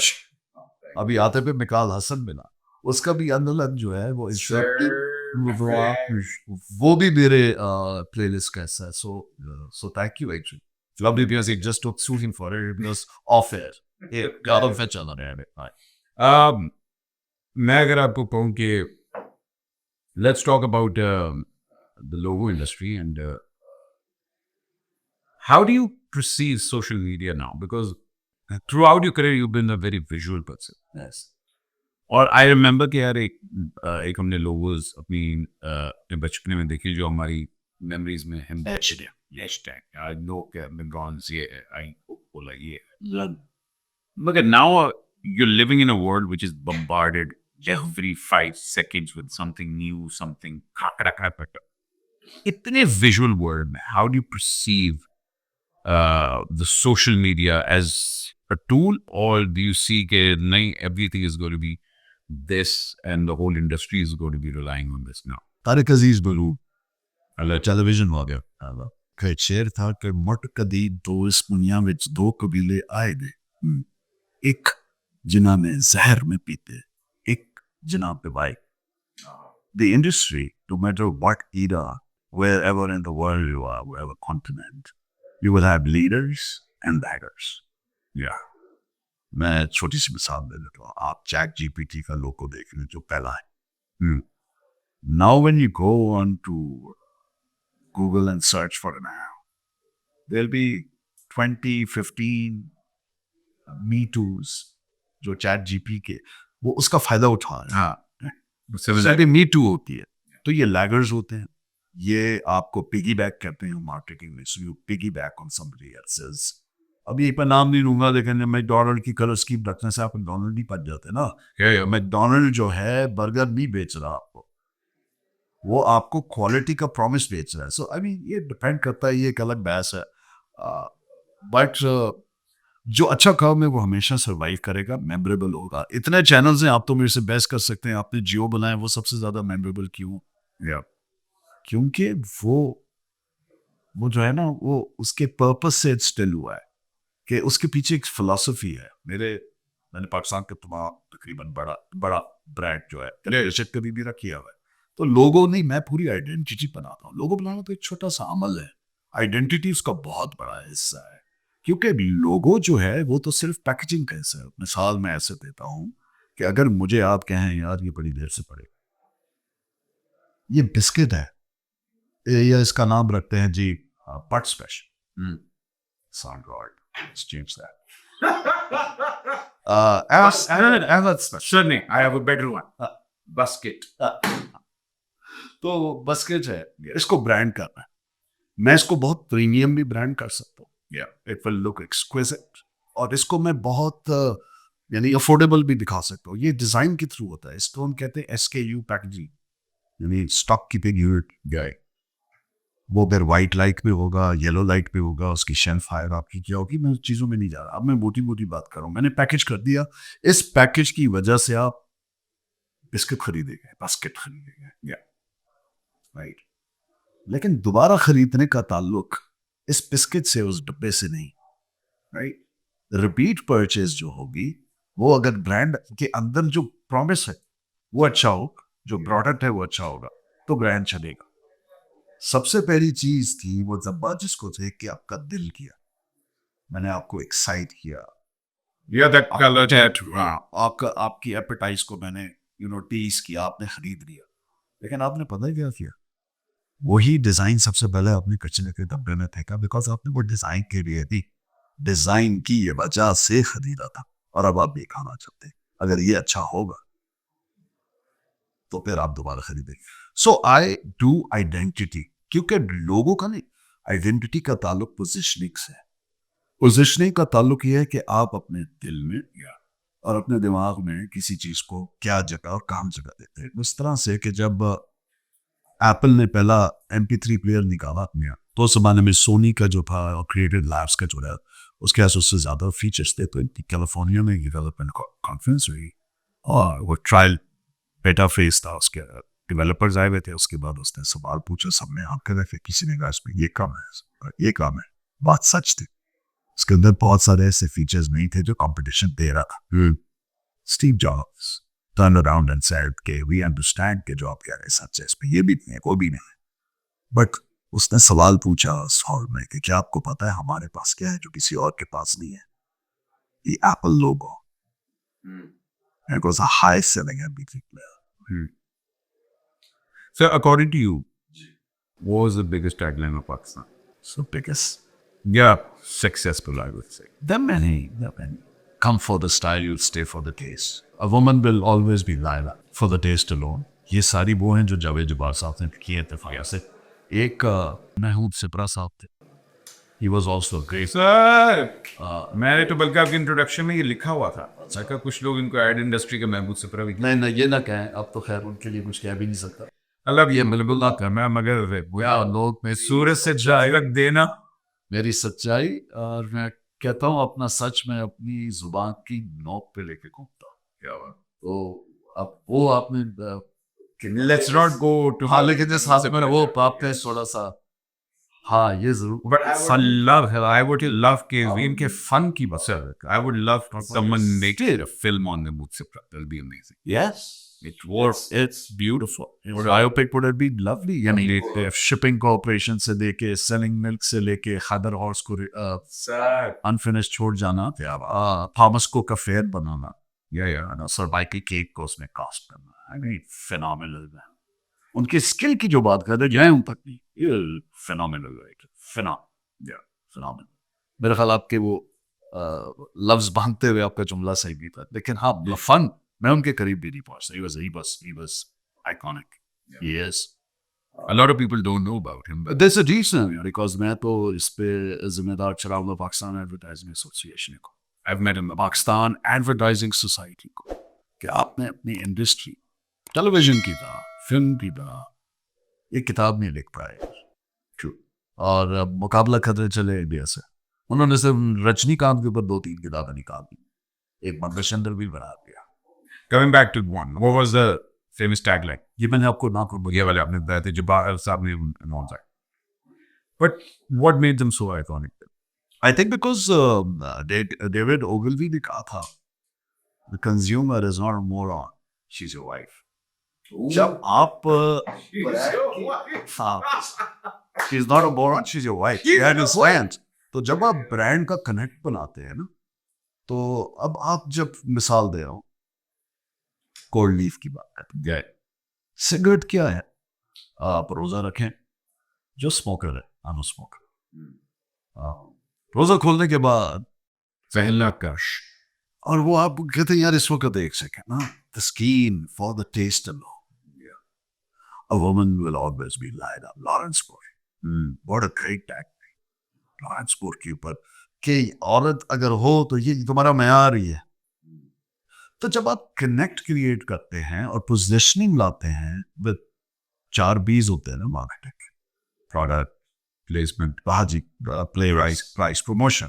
अभी आते पे मिकाल हसन मिला, उसका भी अनलन जो है वो वो भी मेरे प्लेलिस्ट का हिस्सा है। So thank you actually lovely music, just took shooting for it because off air. गाना पे चल रहा है। मैं अगर आपको कहूँ कि let's talk about the logo industry and how do you perceive social media now? Because throughout your career you've been a very visual person. Yes. और आई रिमेंबर कि यार एक हमने लोगोज अपनी बचपने में देखी जो हमारी मेमोरीज में हम हैशटैग लोग मिमरॉन्स ये आई बोला ये मगर now you're living in a world which is bombarded every 5 seconds with something new, something इतने visual world में how do you perceive the social media as a tool, or do you see that everything is going to be this and the whole industry is going to be relying on this now? Tariq Aziz बलू टेलीविजन आ गया कि शेर था कि मट कदी दो इस दुनिया में दो कबीले आए दे, एक जिना में जहर में पीते, एक जिना पे भाई। The industry, no matter what era, wherever in the world you are, wherever continent, you will have leaders and beggars. Yeah. मैं छोटी सी मिसाल दे देता हूँ, आप चैट जीपीटी का लोगो देख लें जो पहला है। Now when you go on to Google and search for it now, there'll be 20, 15 Me Too's जो चैट जीपी के वो उसका फायदा उठा रहे हैं। हाँ, मी टू होती है तो ये लैगर्स होते हैं, ये आपको पिगी बैक कहते हैं मार्केटिंग में। So you piggy back on somebody else's. अब ये पर नाम नहीं लूंगा, लेकिन मैकडॉनल्ड की कलर स्कीम रखने से आप मैकडॉनल्ड ही पच जाते हैं ना। मैकडॉनल्ड जो है बर्गर नहीं बेच रहा आपको, वो आपको क्वालिटी का प्रॉमिस बेच रहा है। सो आई मीन ये डिपेंड करता है, ये एक अलग बहस है। बट जो अच्छा काम है वो हमेशा सर्वाइव करेगा, मेमोरेबल होगा। इतने चैनल्स हैं, आप तो मेरे से बहस कर सकते हैं, आपने जियो बनाया वो सबसे ज़्यादा मेमोरेबल क्यों? क्योंकि वो जो है ना वो उसके पर्पस से स्टिल हुआ है कि उसके पीछे एक फिलॉसफी है। मैंने पाकिस्तान का तकरीबन बड़ा ब्रांड जो है लीडरशिप कभी भी रखा हुआ है, तो लोगो नहीं, मैं पूरी आइडेंटिटी बनाता हूँ। लोगो बनाना तो एक छोटा सा अमल है, आइडेंटिटी उसका बहुत बड़ा हिस्सा है। क्योंकि लोगो जो है वो तो सिर्फ पैकेजिंग का हिस्सा है। मिसाल मैं ऐसे देता हूँ कि अगर मुझे आप कहें यार ये बड़ी देर से पड़े, ये बिस्किट है, या इसका नाम रखते हैं जी पट special, sound God change that, I have a better one. Basket. तो बस्केट है, इसको ब्रांड करना है। मैं इसको बहुत प्रीमियम भी ब्रांड कर सकता हूँ, इट विल लुक एक्सक्विजिट, और इसको मैं बहुत यानी अफोर्डेबल भी दिखा सकता हूँ। ये डिज़ाइन के थ्रू होता है, इसको हम कहते हैं SKU पैकेजिंग, यानी स्टॉक कीपिंग यूनिट गाय। वो फिर वाइट लाइट पे होगा, येलो लाइट पे होगा, उसकी शेल्फ हायर आपकी क्या होगी, मैं उस चीज़ों में नहीं जा रहा। अब मैं मोटी मोटी बात कर रहा हूँ, मैंने पैकेज कर दिया, इस पैकेज की वजह से आप बिस्किट खरीदेंगे, बास्केट खरीदेंगे, राइट। लेकिन दोबारा खरीदने का ताल्लुक इस बिस्किट से, उस डब्बे से नहीं, राइट। रिपीट परचेज जो होगी वो अगर ब्रांड के अंदर जो प्रॉमिस है वो अच्छा हो, जो प्रोडक्ट है वो अच्छा होगा, तो ब्रांड चलेगा। सबसे पहली चीज थी वो जब्बा जिसको देख के आपका दिल किया, मैंने आपको एक्साइट किया, आपकी एपेटाइज को मैंने टीज किया, आपने खरीद लिया। लेकिन आपने पता ही क्या किया, वही डिजाइन सबसे पहले आपने कचरे के डब्बे में फेंका, बिकॉज आपने वो डिजाइन के लिए थी, डिजाइन की ये वजह से खरीदा था, और अब आप भी खाना चाहते हैं। अगर ये अच्छा होगा तो फिर आप दोबारा खरीदेंगे। सो आई डू आइडेंटिटी, क्योंकि लोगों का नहीं, आइडेंटिटी का ताल्लुक पोजिशनिंग से है। पोजिशनिंग का ताल्लुक ये है कि आप अपने दिल में और अपने दिमाग में किसी चीज को क्या जगह और कहाँ जगह देते हैं। उस तरह से कि जब एप्पल ने पहला MP3 प्लेयर निकाला तो उस जमाने में सोनी का जो था और क्रिएटिव लैब्स का जो है उसके पास उससे ज़्यादा फीचर्स थे। तो कैलिफोर्निया में डेवलपमेंट कॉन्फ्रेंस हुई और वो ट्रायल बेटा फेस था, उसके डेवलपर्स आए हुए थे। उसके बाद उसने सवाल पूछा, सबने आंखें रखे, किसी ने कहा इसमें ये काम है, ये काम है, बात सच थी। उसके अंदर बहुत सारे ऐसे फीचर्स नहीं थे जो कंपटीशन दे रहा था। Steve jobs turn around and said के वी अंडरस्टैंड के जो आप कह रहे हैं सच है, इसमें ये भी नहीं है, वो भी नहीं है, बट उसने सवाल पूछा उस हॉल में कि क्या आपको पता है हमारे पास क्या है जो किसी और के पास नहीं है? The Apple logo. And it was a high selling MP3 player. So according to you, what was the biggest tagline of Pakistan? So biggest. Yeah, successful, I would say. There are many. Come for the style, you'll stay for the taste. A woman will always be Laila for the taste alone. ये सारी वो हैं जो जावेद जब्बार साहब ने किए इत्तेफाक से। एक महमूद सिपरा साहब थे। He was also great. Sir मैंने तो बल्कि आपके इंट्रोडक्शन में ये लिखा हुआ था सर, कुछ लोग इनको एड इंडस्ट्री के महबूब सिपरा भी नहीं ये ना कहें, अब तो खैर उनके लिए कुछ कह भी नहीं सकता। मतलब ये बिल्कुल ना करना, मगर लोग में सूरज से जाहिरत देना मेरी सच्चाई, और मैं कहता हूँ अपना सच मैं अपनी जुबान की नोक पे लेके घूमता हूँ। क्या बात। तो अब वो आपने लेट्स नॉट गो टू हाँ, लेकिन जिस हाथ में वो पाप है थोड़ा सा, हाँ ये जरूर। But I would love कि इनके फन की बसर I would love someone make a film on the Mahmood Sipra. That'll be amazing. Yes, It was. it's beautiful. Biopic would have been lovely. यानी shipping corporation से लेके selling milk से लेके खादर हॉर्स को unfinished छोड़ जाना, थॉमस को का फेयर बनाना, सर्वाइकल केक को उसमें कास्ट करना, I mean phenomenal man. उनकी स्किल की जो बात कर रहे जाए उन तक नहीं, phenomenal right, phenomenal. मेरे ख्याल आपके वो लफ्ज बांधते हुए आपका जुमला सही भी था, लेकिन हाँ फन मैं उनके करीब भी नहीं पहुंचता. He was iconic. Yes. A lot of people don't know about him. But There's a reason because मैं तो इस पे जिम्मेदार चला हूँ पाकिस्तान एडवर्टाइजिंग एसोसिएशन को, I've met him. Pakistan advertising society को, कि आपने अपनी इंडस्ट्री टेलीविजन की तरह, फिल्म की तरह ये किताब नहीं लिख पाए. True. और मुकाबला खतरे चले इंडिया से, उन्होंने सिर्फ रजनीकांत के ऊपर 2-3 किताबें निकाली, एक मंगलचंद्र भी बना दिया. Coming back to one, what was the famous tagline? ये मैंने आपको ना कर ये वाले आपने बताया थे जब्बार साहब ने announce किया. But what made them so iconic? I think because David Ogilvy ने कहा था, the consumer is not a moron, she's your wife. जब आप she's not a moron, she's your wife. She understands. तो जब आप ब्रांड का कनेक्ट बनाते हैं ना, तो अब आप जब मिसाल दे रहा हूँ कोल्ड लीफ की बात है, सिगरेट क्या है, आप रोजा रखें, जो स्मोकर है अनो स्मोकर, रोजा खोलने के बाद पहला कश, और वो आप कहते हैं यार इस वक्त एक सेकेंड ना, the skin for the taste alone. A woman will always be lied up. Lawrence Bohr. What a great tag. Lawrence Bohr के ऊपर कि औरत अगर हो तो ये तुम्हारा मयार ही है. तो जब आप कनेक्ट क्रिएट करते हैं और पोजिशनिंग लाते हैं विद 4 B's होते हैं ना मार्केटिंग, प्रोडक्ट, प्लेसमेंट, हाजी, प्ले प्राइस, प्रमोशन,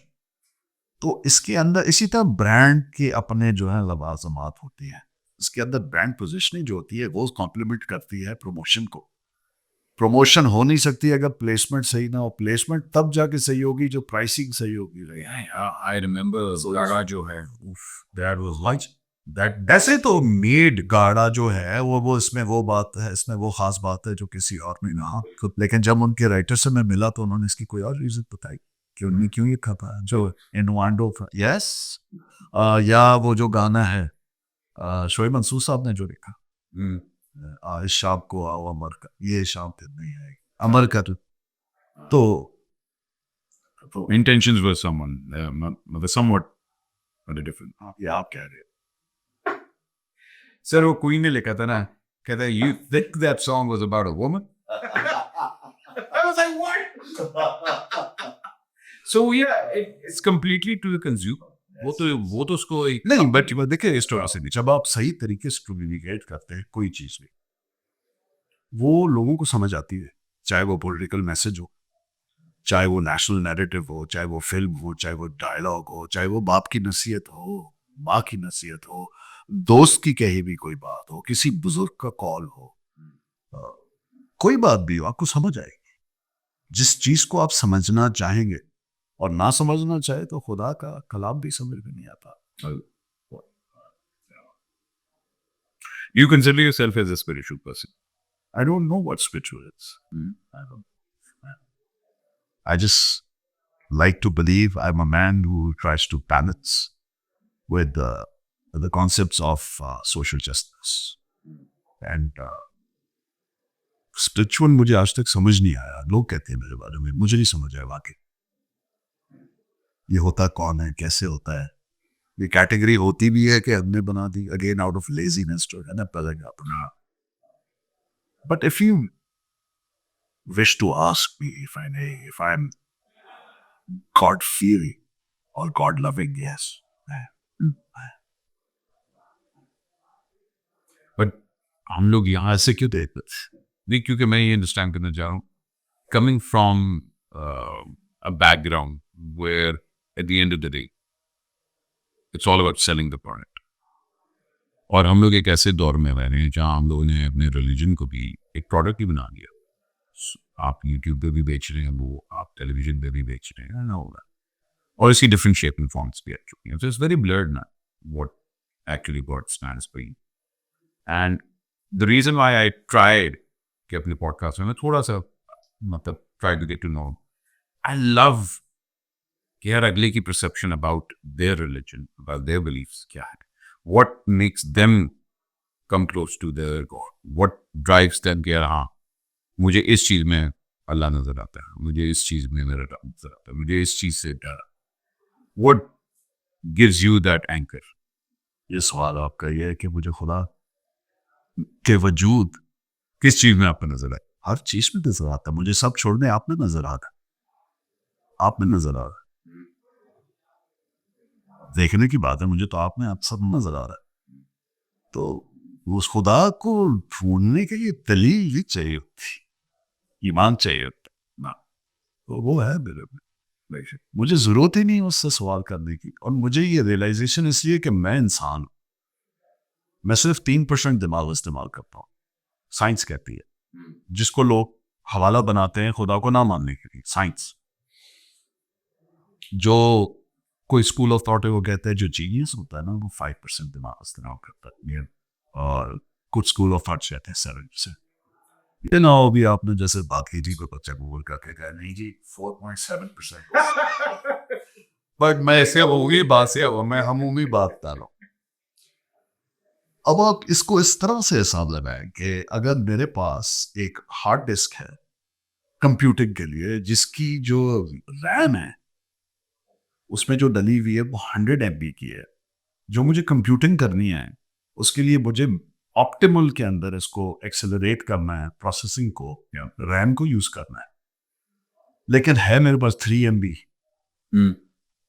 तो इसके अंदर इसी तरह ब्रांड के अपने जो है लवाजमात होती हैं. इसके अंदर ब्रांड पोजिशनिंग जो होती है वो कॉम्प्लीमेंट करती है प्रमोशन को. प्रमोशन हो नहीं सकती अगर प्लेसमेंट सही ना हो. प्लेसमेंट तब जाके सही होगी जो प्राइसिंग सही होगी. I remember गाड़ा जो है, that was like that. ऐसे तो मेड गाड़ा जो है वो इसमें वो बात है, इसमें वो खास बात है जो किसी और में ना. लेकिन जब उनके राइटर से मैं मिला तो उन्होंने इसकी कोई और रीजन बताई कि उन्हें क्यों ये खपा जो इनवांडो. यस, या वो जो गाना है शोएब मंसूर साहब ने जो लिखा, इस शाम को आओ अमर का, ये शाम फिर नहीं आएगी अमर का. तो intentions were somewhat different. ये आप कह रहे हैं. सर वो क्वीन ने लिखा था ना, कहता है you think that song was about a woman? I was like what? So yeah, it's completely to the consumer. वो तो उसको नहीं, बट देखिए इस तरह से नहीं, जब आप सही तरीके से कम्युनिकेट करते हैं कोई चीज भी, वो लोगों को समझ आती है. चाहे वो पॉलिटिकल मैसेज हो, चाहे वो नेशनल नैरेटिव हो, चाहे वो फिल्म हो, चाहे वो डायलॉग हो, चाहे वो बाप की नसीहत हो, माँ की नसीहत हो, दोस्त की कही भी कोई बात हो, किसी बुजुर्ग का कॉल हो, कोई बात भी हो, आपको समझ आएगी. जिस चीज को आप समझना चाहेंगे और ना समझना चाहे तो खुदा का कलाम भी समझ में नहीं आता. You consider yourself as a spiritual person? I don't know what spiritual is. I just like to believe I'm a man who tries to balance with the concepts of social justice. And spiritual मुझे आज तक समझ नहीं आया. लोग कहते हैं मेरे बारे में, मुझे नहीं समझ आया वाकई ये होता कौन है, कैसे होता है. ये कैटेगरी होती भी है कि हमने बना दी अगेन आउट ऑफ लेजीनेस जो है ना पहले अपना. But if you wish to ask me if I'm God fearing or God loving, yes. But हम लोग यहाँ ऐसे क्यों देखते हैं? नहीं, क्योंकि मैं ये अंडरस्टैंड करना चाह रहा हूँ, coming from a background where at the end of the day it's all about selling the product. और हम लोग एक ऐसे दौर में रह रहे हैं जहाँ हम लोगों ने अपने रिलीजन को भी एक प्रोडक्ट ही बना लिया. आप यूट्यूब पे भी बेच रहे हैं, वो आप टेलीविजन पे भी बेच रहे हैं ना, और इसकी डिफरेंट शेप एंड फॉर्म्स भी आ चुकी हैं. सो इट्स वेरी ब्लर्ड ना what actually god stands for you. And the reason why I tried कि अपने पॉडकास्ट में मैं थोड़ा सा मतलब try to get to know, I love कि यार अगले की perception about their religion, about their beliefs क्या है, what makes them come close to their god, what drives them कि यार हाँ मुझे इस चीज़ में अल्लाह नज़र आता है, मुझे इस चीज़ में मेरा रब नज़र आता है, मुझे इस चीज़ से डर. What gives you that anchor? ये सवाल आपका ये है कि मुझे खुदा के वजूद किस चीज़ में आपको नज़र आए? हर चीज़ में नजर आता है. मुझे सब छोड़ने आप में नजर आता है, आप में नजर आ रहा है. देखने की बात है, मुझे तो आप में आप सब नजर आ रहा है. तो उस खुदा को ढूंढने के लिए दलील भी चाहिए होती, ईमान चाहिए होता ना. तो वो है मेरे में. मुझे जरूरत ही नहीं उससे सवाल करने की. और मुझे ये रियलाइजेशन इसलिए कि मैं इंसान हूं, मैं सिर्फ 3% दिमाग इस्तेमाल करता हूँ. साइंस कहती है, जिसको लोग हवाला बनाते हैं खुदा को ना मानने के लिए, साइंस. जो कोई स्कूल ऑफ थॉट है वो कहता है जो जीनियस होता है ना वो 5% दिमाग इस्तेमाल करता है, और कुछ स्कूल ऑफ थॉट कहते हैं 7%. ये ना हो भी आपने जैसे बात की थी कोई बच्चा गूगल करके कहा नहीं जी 4.7%. बट मैं ऐसे होगी बात से मैं हमूमी बात कर रहा हूँ. अब आप इसको इस तरह से हिसाब लगाएं कि अगर मेरे पास एक हार्ड डिस्क है कंप्यूटिंग के लिए जिसकी जो रैम है उसमें जो डली हुई है वो 100 MB की है, जो मुझे कंप्यूटिंग करनी है उसके लिए मुझे ऑप्टिमल के अंदर इसको एक्सेलरेट करना है, प्रोसेसिंग को, रैम को यूज करना है. लेकिन है मेरे पास 3 MB.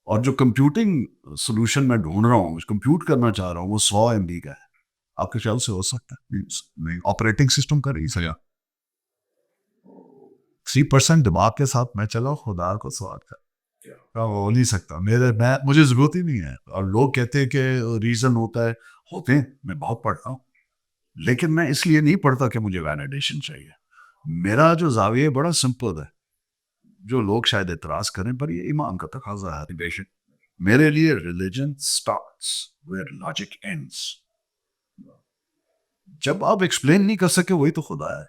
और जो कंप्यूटिंग सोल्यूशन मैं ढूंढ रहा हूँ, कंप्यूट करना चाह रहा हूँ, वो 100 MB का है. आपके ख्याल से हो सकता है? नहीं. ऑपरेटिंग सिस्टम का नहीं सका. 3% दिमाग के साथ मैं चला खुदा को सवाल कर हो नहीं सकता. मुझे जरूरत ही नहीं है. और लोग कहते हैं कि रीजन होता है, होते हैं, मैं बहुत पढ़ता हूँ, लेकिन मैं इसलिए नहीं पढ़ता कि मुझे वैलिडेशन चाहिए. मेरा जो जाविया बड़ा सिंपल है. जो लोग शायद एतराज करें पर ये ईमान का तकाजा है. बेशक मेरे लिए religion starts where logic ends. जब आप एक्सप्लेन नहीं कर सके वही तो खुदा है.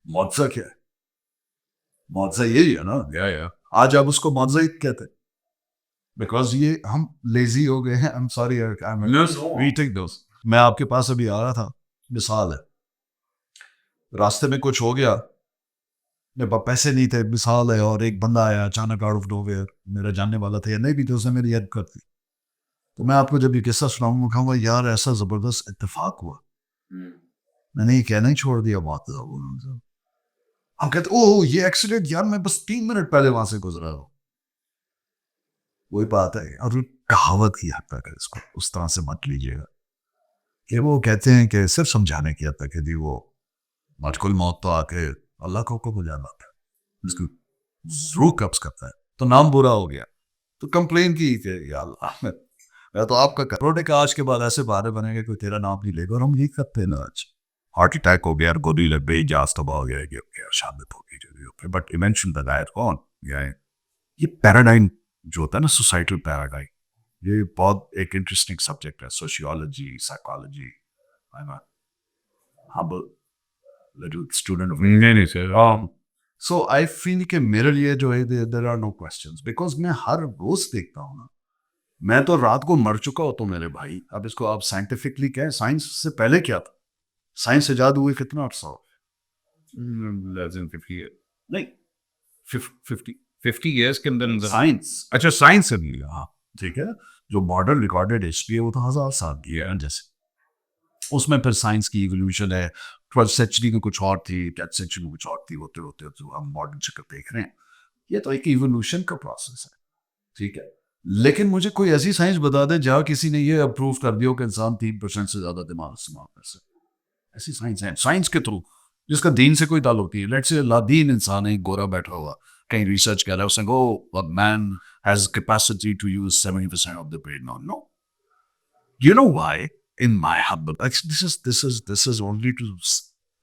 मौजज़ा क्या है? मौजज़ा यही है ना. या आज आप उसको मौजज़ा ही कहते हैं बिकॉज ये हम लेजी हो गए हैं. I am sorry, we take those. मैं आपके पास अभी आ रहा था, मिसाल है, रास्ते में कुछ हो गया, मेरे पास पैसे नहीं थे, मिसाल है, और एक बंदा आया अचानक आउट ऑफ नोवेयर, मेरा जानने वाला था या नहीं भी तो उसने मेरी हेल्प कर दी. तो मैं आपको जब ये किस्सा सुनाऊंगा कहूँगा यार ऐसा जबरदस्त इत्तेफाक हुआ. मैंने ये कहना ही छोड़ दिया. बात हम कहते ओह ये एक्सीडेंट, यार मैं बस 3 मिनट पहले वहां से गुजरा हूँ. वही बात है. और कहावत की हद तक है, इसको उस तरह से मत लीजिएगा कि वो कहते हैं कि सिर्फ समझाने की हद तक है, वो मजकुल मौत तो आके अल्लाह को बुझा लाता है, इसको जरूर कब्ज करता है. तो नाम बुरा हो गया तो कंप्लेन की कि या अल्लाह मैं तो आपका करोड़े का आज के बाद ऐसे बहाने बनेंगे कोई तेरा नाम नहीं लेगा. और हम यही करते हैं ना. आज हार्ट अटैक हो गया, गोली लग गई, जास तबाह हो गया, शादत हो गई. बट इवेंचुअली द गाय कौन ये पैराडाइम जो होता है ना सोसाइटल पैराडाइम, ये बहुत एक इंटरेस्टिंग सब्जेक्ट है, sociology, psychology. I am humble little student of नहीं सर, so I feel कि मेरे लिए जो है there are no questions because मैं हर रोज देखता हूँ ना, मैं तो रात को मर चुका होता हूँ मेरे भाई। अब इसको आप साइंटिफिकली कहें, साइंस से पहले क्या था? साइंस ईजाद हुए कितना अर्सा हो? less than 50 years. नहीं 50 50 years के अंदर साइंस, अच्छा साइंस से भी, हाँ ठीक है। जो मॉडर्न रिकॉर्डेड हिस्ट्री है वो तो 1000 साल की है जैसे, उसमें फिर साइंस की इवोल्यूशन है। 12th सेंचुरी में कुछ और थी, 10th सेंचुरी में कुछ और थी, होते होते तो हम मॉडर्न चक्कर देख रहे हैं। ये तो एक इवोल्यूशन का प्रोसेस है, ठीक है। लेकिन मुझे कोई ऐसी साइंस बता दे जहाँ किसी ने ये अप्रूव कर दिया हो कि इंसान 3% से ज्यादा दिमाग इस्तेमाल कर सकते। ऐसी साइंस है, साइंस के थ्रू, जिसका दीन से कोई ताल्लुक नहीं है। लेट्स से लादीन इंसान है, गोरा बैठा हुआ कहीं रिसर्च कर रहा है, उसने go man has capacity to use 70% of the brain. No, you know why? In my humble, this is only to,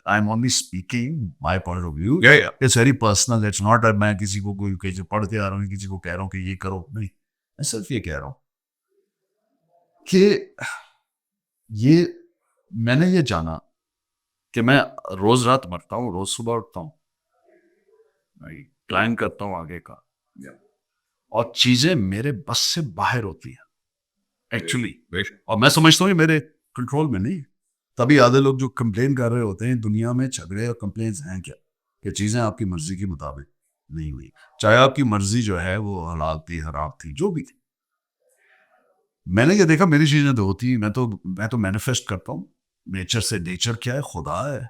I'm only speaking my point of view. Yeah. It's very personal. It's not that मैं किसी को कोई कहीं से पढ़ के आ रहा हूँ, किसी को कह रहा हूँ कि ये करो, नहीं। मैं सिर्फ ये कह रहा हूँ कि ये मैंने ये जाना कि मैं रोज रात मरता हूँ, रोज सुबह उठता हूँ, प्लान करता हूँ आगे का, और चीजें मेरे बस से बाहर होती हैं एक्चुअली, और मैं समझता हूँ ये मेरे कंट्रोल में नहीं। तभी आधे लोग जो कंप्लेन कर रहे होते हैं, दुनिया में झगड़े और कंप्लेन्स हैं क्या कि चीजें आपकी मर्जी के मुताबिक नहीं हुई, चाहे आपकी मर्जी जो है वो हलाल थी, हराम थी, जो भी थी। मैंने ये देखा मेरी चीजें तो होती, मैं तो मैनिफेस्ट करता हूँ नेचर से। नेचर क्या है? खुदा है,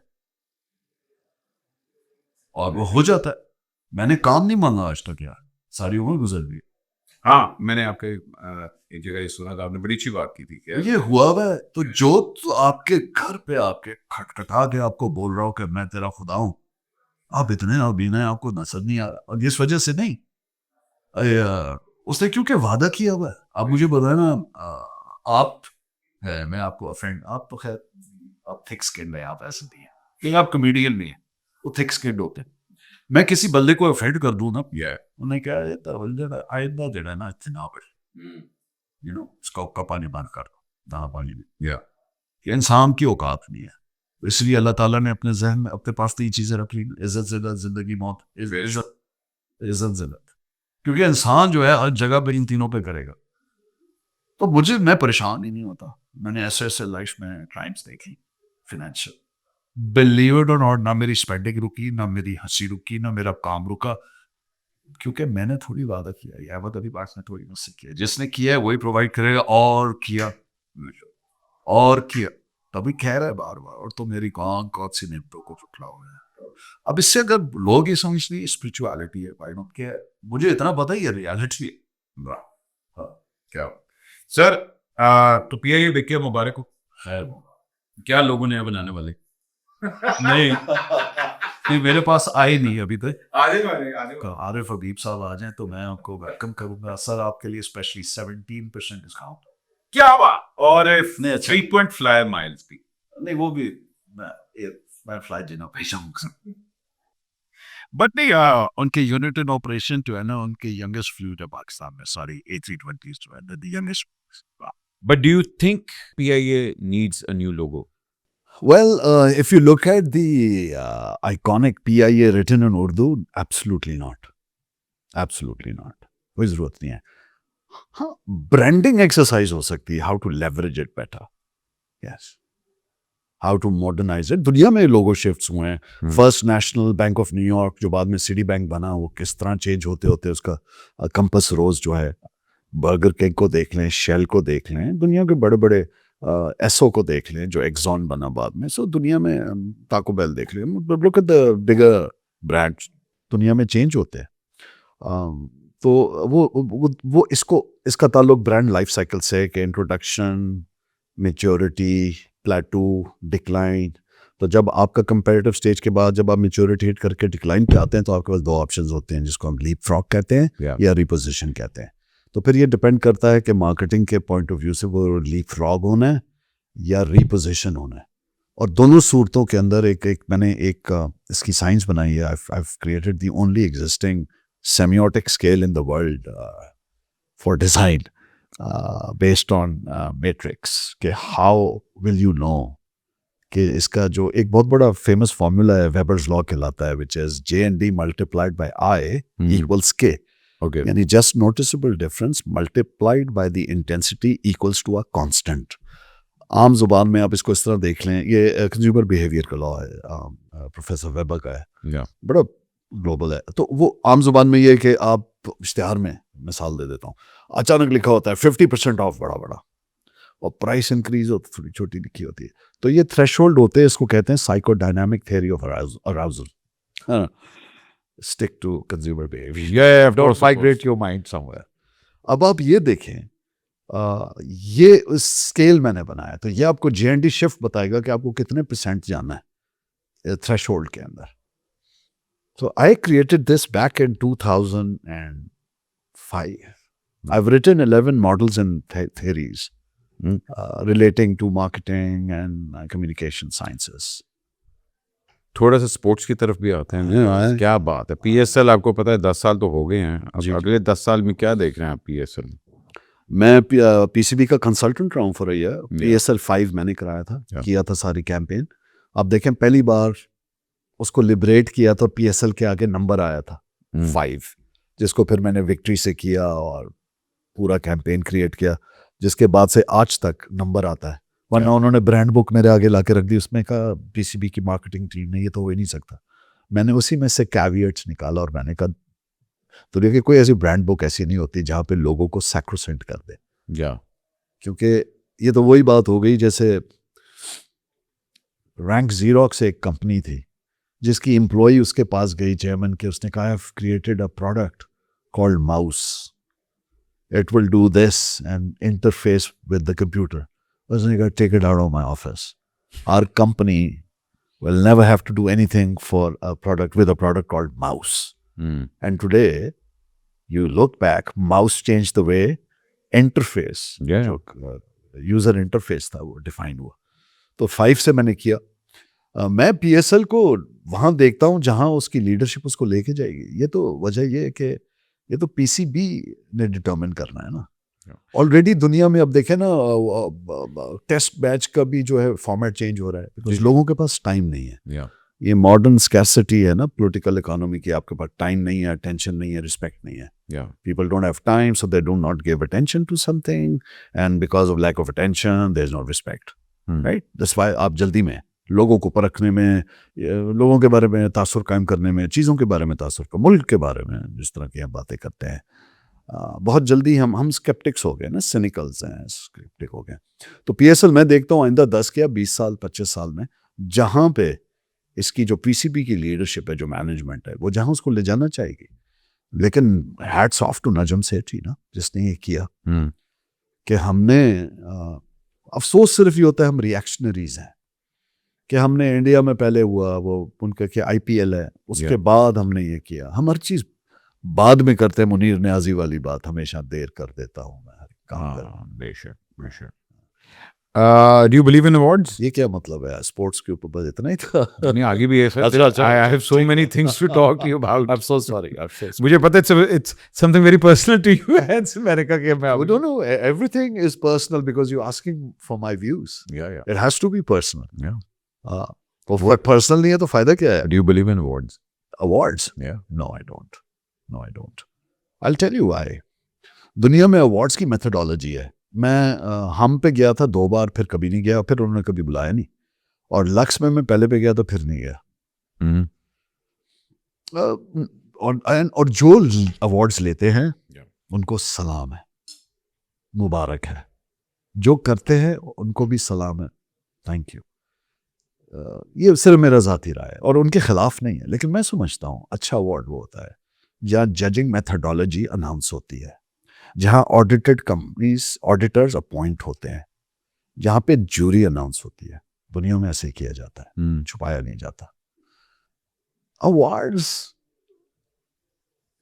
और वो हो जाता है। मैंने काम नहीं माना आज तक यार, सारी उम्र गुजर गई। हाँ, मैंने आपके एक जगह ये सुना था, आपने बड़ी अच्छी बात की थी कि ये हुआ है तो जो तो आपके घर पे आपके खटखटा के आपको बोल रहा हूँ कि मैं तेरा खुदा हूँ, आप इतने अबीना है, आपको नजर नहीं आ रहा, और इस वजह से नहीं, उसने क्योंकि वादा किया हुआ है। आप मुझे बताए ना, आप है, मैं आपको अफेंड, आप तो खैर आप थिक स्किन है, आप ऐसे नहीं है, लेकिन आप कॉमेडियन नहीं है, वो थिक स्किन होते हैं। मैं किसी बंदे को अफेंड कर दूं ना, उन्हें क्या आइंदा देना ना इतना बड़े, यू नो, उसका उक्का पानी बंद कर दो, दाना पानी में, ये इंसान की औकात नहीं है। इसलिए अल्लाह ताला ने अपने जहन में, अपने पास तीन चीजें रख ली, इज्जत, जिल्लत, जिंदगी, मौत। इज्जत, जिल्लत, क्योंकि इंसान जो है हर जगह पे इन तीनों पे करेगा। तो मैं परेशान ही नहीं होता। मैंने ऐसे लाइफ में टाइम्स देखी फाइनेंशियल, बिलीव इट और नॉट, ना मेरी स्पेंडिंग रुकी, ना मेरी हंसी रुकी, ना मेरा काम रुका, क्योंकि मैंने थोड़ी वादा किया, या वो तभी बात ने थोड़ी मुझसे किया, जिसने किया है वही प्रोवाइड करेगा, और किया, तभी कह रहा है बार बार, और तो मेरी कौन सी निपटों को फुटला हुआ है। अब इससे अगर लोग ये समझते स्पिरिचुअलिटी है, भाई नॉट क्या, मुझे इतना पता ही है रियलिटी है। हाँ, क्या सर, तो पीआईए देख के मुबारक हो। खैर, क्या लोगों ने बनाने वाले नहीं मेरे पास आए नहीं अभी तक। आने आरिफ हबीब साहब आ जाएं तो मैं आपको वेलकम करूंगा सर, आपके लिए स्पेशली 17% डिस्काउंट। क्या बात, और नहीं, अच्छा। फ्रीक्वेंट फ्लायर माइल्स भी। नहीं वो भी मैं फ्लाइट देना भेजूंगा, बट नहीं, उनके यूनिट इन ऑपरेशन जो है ना, उनके यंगेस्ट फ्लीट है पाकिस्तान में, सॉरी A320 जो है ना, the youngest. But do you think PIA needs a new logo? Well, if you look at the iconic PIA written in Urdu, absolutely not. Absolutely not. कोई ज़रूरत नहीं है। हाँ, ब्रांडिंग एक्सरसाइज हो सकती है, how to leverage it better, yes, how to modernize it. दुनिया में लोगो शिफ्ट्स हुए हैं। First national bank of New York जो बाद में सिटी बैंक बना, वो किस तरह चेंज होते होते उसका कंपस रोज जो है, बर्गर किंग को देख लें, शेल को देख लें, दुनिया के बड़े बड़े एसओ को देख लें जो एक्सॉन बना बाद में, सो दुनिया में टाको बेल देख लें, look at the bigger brands, दुनिया में चेंज होते हैं। तो वो इसका ताल्लुक ब्रांड लाइफ साइकिल से, कि इंट्रोडक्शन, मैच्योरिटी, प्लेटू, डिक्लाइन। तो जब आपका कंपैरेटिव स्टेज के बाद जब आप मैच्योरिटी हिट करके डिक्लाइन पे आते हैं, तो आपके पास दो ऑप्शंस होते हैं, जिसको हम लीप फ्रॉग कहते हैं या रिपोजिशन कहते हैं। तो फिर ये डिपेंड करता है कि मार्केटिंग के पॉइंट ऑफ व्यू से वो लीप फ्रॉग होना है या रिपोजिशन होना है। और दोनों सूरतों के अंदर मैंने इसकी साइंस बनाई है। I've created the only existing semiotic scale in the world, for design based on matrix के how will you know कि इसका जो एक बहुत बड़ा फेमस फॉर्मूला है वेबर्स लॉ कहलाता है which is J&D multiplied by I equals K. Okay. यानी just noticeable difference multiplied by the intensity equals to a constant. आम जुबान में आप इसको इस तरह देख लें, ये कंज्यूमर बिहेवियर का लॉ है, प्रोफेसर वेबर का है, Yeah. बड़ा ग्लोबल है. तो वो आम जुबान में ये है कि आप इश्तिहार में मिसाल दे देता हूँ, अचानक लिखा होता है 50% ऑफ बड़ा बड़ा और प्राइस इंक्रीज हो थोड़ी छोटी लिखी होती है. तो ये थ्रेशोल्ड होते हैं, इसको कहते हैं psychodynamic theory of arousal. Stick to consumer behaviour, Yeah, of don't course, of migrate your mind somewhere. अब आप ये देखें, ये उस स्केल मैंने बनाया, तो ये आपको J&D शिफ्ट बताएगा कि आपको कितने % जाना है थ्रेशोल्ड के अंदर. So I created this back in 2005. I've written 11 models and theories relating to marketing and communication sciences. थोड़ा सा स्पोर्ट्स की तरफ भी आते हैं. Yeah, क्या बात है, PSL आपको पता है 10 साल तो हो गए हैं. अब अगले 10 साल में क्या देख रहे हैं आप PSL? मैं PCB का कंसल्टेंट रहा हूँ फॉर अ ईयर. PSL 5 मैंने कराया था, किया था सारी कैंपेन. आप देखें पहली बार उसको लिबरेट किया तो PSL के आगे नंबर आया था 5, जिसको फिर मैंने विक्ट्री से किया और पूरा कैंपेन क्रिएट किया, जिसके बाद से आज तक नंबर आता है. वरना उन्होंने ब्रांड बुक मेरे आगे ला के रख दी, उसमें कहा PCB की मार्केटिंग टीम ने ये तो हो ही नहीं सकता. मैंने उसी में से कैविएट्स निकाला और मैंने कहा तो देखिए कोई ऐसी ब्रांड बुक ऐसी नहीं होती जहाँ पे लोगों को सैक्रोसेंट कर दे. क्योंकि ये तो वही बात हो गई जैसे रैंक ज़ीरोक्स एक कंपनी थी जिसकी एम्प्लॉई उसके पास गई चेयरमैन के, उसने कहा I have created a product called mouse, it will do this and interface with the computer. उसने कहा take it out of my office, our company will never have to do anything for a product with a product called mouse. And today, you look back, mouse changed the way interface, जो user interface था वो define हुआ. तो 5 से मैंने किया. मैं PSL को वहाँ देखता हूँ जहाँ उसकी लीडरशिप उसको लेके जाएगी. ये तो वजह ये है कि ये तो PCB ने डिटर्मिन करना है ना. ऑलरेडी दुनिया में अब देखें ना, टेस्ट बैच का भी जो है फॉर्मेट चेंज हो रहा है बिकॉज लोगों के पास टाइम नहीं है. ये मॉडर्न स्कैरसिटी है ना पॉलिटिकल इकोनॉमी की, आपके पास टाइम नहीं है, अटेंशन नहीं है, रिस्पेक्ट नहीं है. People don't have time so they do not give attention to something and because of lack of attention there is no respect. Right, that's why आप जल्दी में लोगों को परखने में, लोगों के बारे में तासुर कायम करने में, चीज़ों के बारे में तासुर, मुल्क के बारे में जिस तरह की हम बातें करते हैं, बहुत जल्दी हम स्केप्टिक्स हो गए ना, सिनिकल्स हैं, स्केप्टिक हो गए. तो PSL मैं देखता हूँ आइंदा 10 या 20 साल 25 साल में जहाँ पे इसकी जो PCB की लीडरशिप है, जो मैनेजमेंट है, वो जहाँ उसको ले जाना चाहेगी. लेकिन hats off to Najam Sethi ना, जिसने ये किया कि हमने अफसोस सिर्फ ये होता है हम रिएक्शनरीज हैं कि हमने इंडिया में पहले हुआ वो उनका कि IPL है, उसके बाद हमने ये किया. हम हर चीज़ बाद में करते हैं. मुनीर न्याजी वाली बात, हमेशा देर कर देता हूँ मैं काम कर. बेशक बेशक. Do you believe in awards? ये क्या मतलब है? स्पोर्ट्स के ऊपर बस इतना ही था? नहीं, आगे भी है sir. I have so many things to talk to you about. I'm so sorry. मुझे पता है it's something very personal to you. मैंने कहा कि मैं We don't know. Everything is personal because you're asking for my views. Yeah. It has to be personal. Yeah. वो personal नहीं है तो फायदा क्या है? Do you believe in awards? Awards? Yeah. No, I don't. I'll tell you why. दुनिया में अवार्ड्स की मेथोडोलॉजी है. मैं हम पे गया था 2 बार, फिर कभी नहीं गया, फिर उन्होंने कभी बुलाया नहीं. और लक्स में मैं पहले पे गया तो फिर नहीं गया. और जो अवार्ड्स लेते हैं उनको सलाम है, मुबारक है. जो करते हैं उनको भी सलाम है, थैंक यू. ये सिर्फ मेरा ज़ाती राय है और उनके खिलाफ नहीं है. लेकिन मैं समझता हूँ अच्छा अवार्ड वो होता है जहाँ जजिंग मेथोडोलॉजी अनाउंस होती है, जहाँ ऑडिटेड कंपनीज ऑडिटर्स अपॉइंट होते हैं, जहाँ पे जूरी अनाउंस होती है. दुनिया में ऐसे किया जाता है, छुपाया नहीं जाता. अवार्ड्स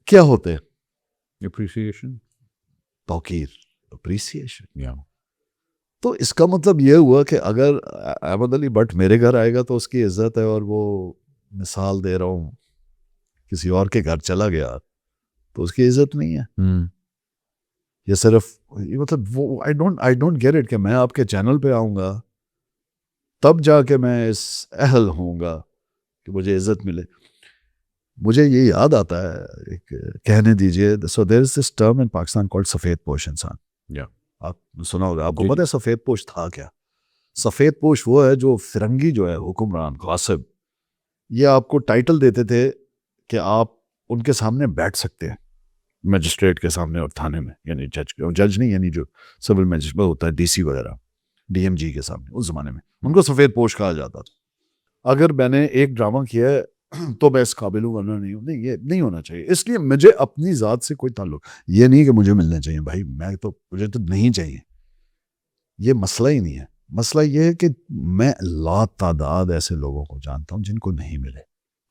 क्या होते हैं? Appreciation. तौकीर, अप्रिसिएशन. Yeah. तो इसका मतलब ये हुआ कि अगर अहमद अली भट्ट मेरे घर आएगा तो उसकी इज्जत है, और वो मिसाल दे रहा हूँ किसी और के घर चला गया तो उसकी इज्जत नहीं है. ये सिर्फ ये मतलब वो आई डोंट गेट इट कि मैं आपके चैनल पे आऊँगा तब जाके मैं इस अहल होऊंगा कि मुझे इज्जत मिले। मुझे ये याद आता है, एक कहने दीजिए, so there is this term in Pakistan called सफ़ेद पोश इंसान। Yeah. आप सुना होगा, आपको जी, पता है सफ़ेद पोश था क्या? सफ़ेद पोश वो है जो फिरंगी जो है हुक्मरान गासिब, ये आपको टाइटल देते थे कि आप उनके सामने बैठ सकते हैं, मजिस्ट्रेट के सामने और थाने में, यानी जज नहीं, यानी जो सिविल मजिस्ट्रेट होता है, डीसी वगैरह, डीएमजी के सामने। उस ज़माने में उनको सफ़ेद पोश कहा जाता था। अगर मैंने एक ड्रामा किया है तो मैं इस काबिल हूँ, वरना नहीं हूँ। नहीं, ये नहीं होना चाहिए। इसलिए मुझे अपनी ज़ात से कोई ताल्लुक ये नहीं कि मुझे मिलने चाहिए भाई, मुझे तो नहीं चाहिए, ये मसला ही नहीं है। मसला ये है कि मैं लातादाद ऐसे लोगों को जानता हूँ जिनको नहीं मिले।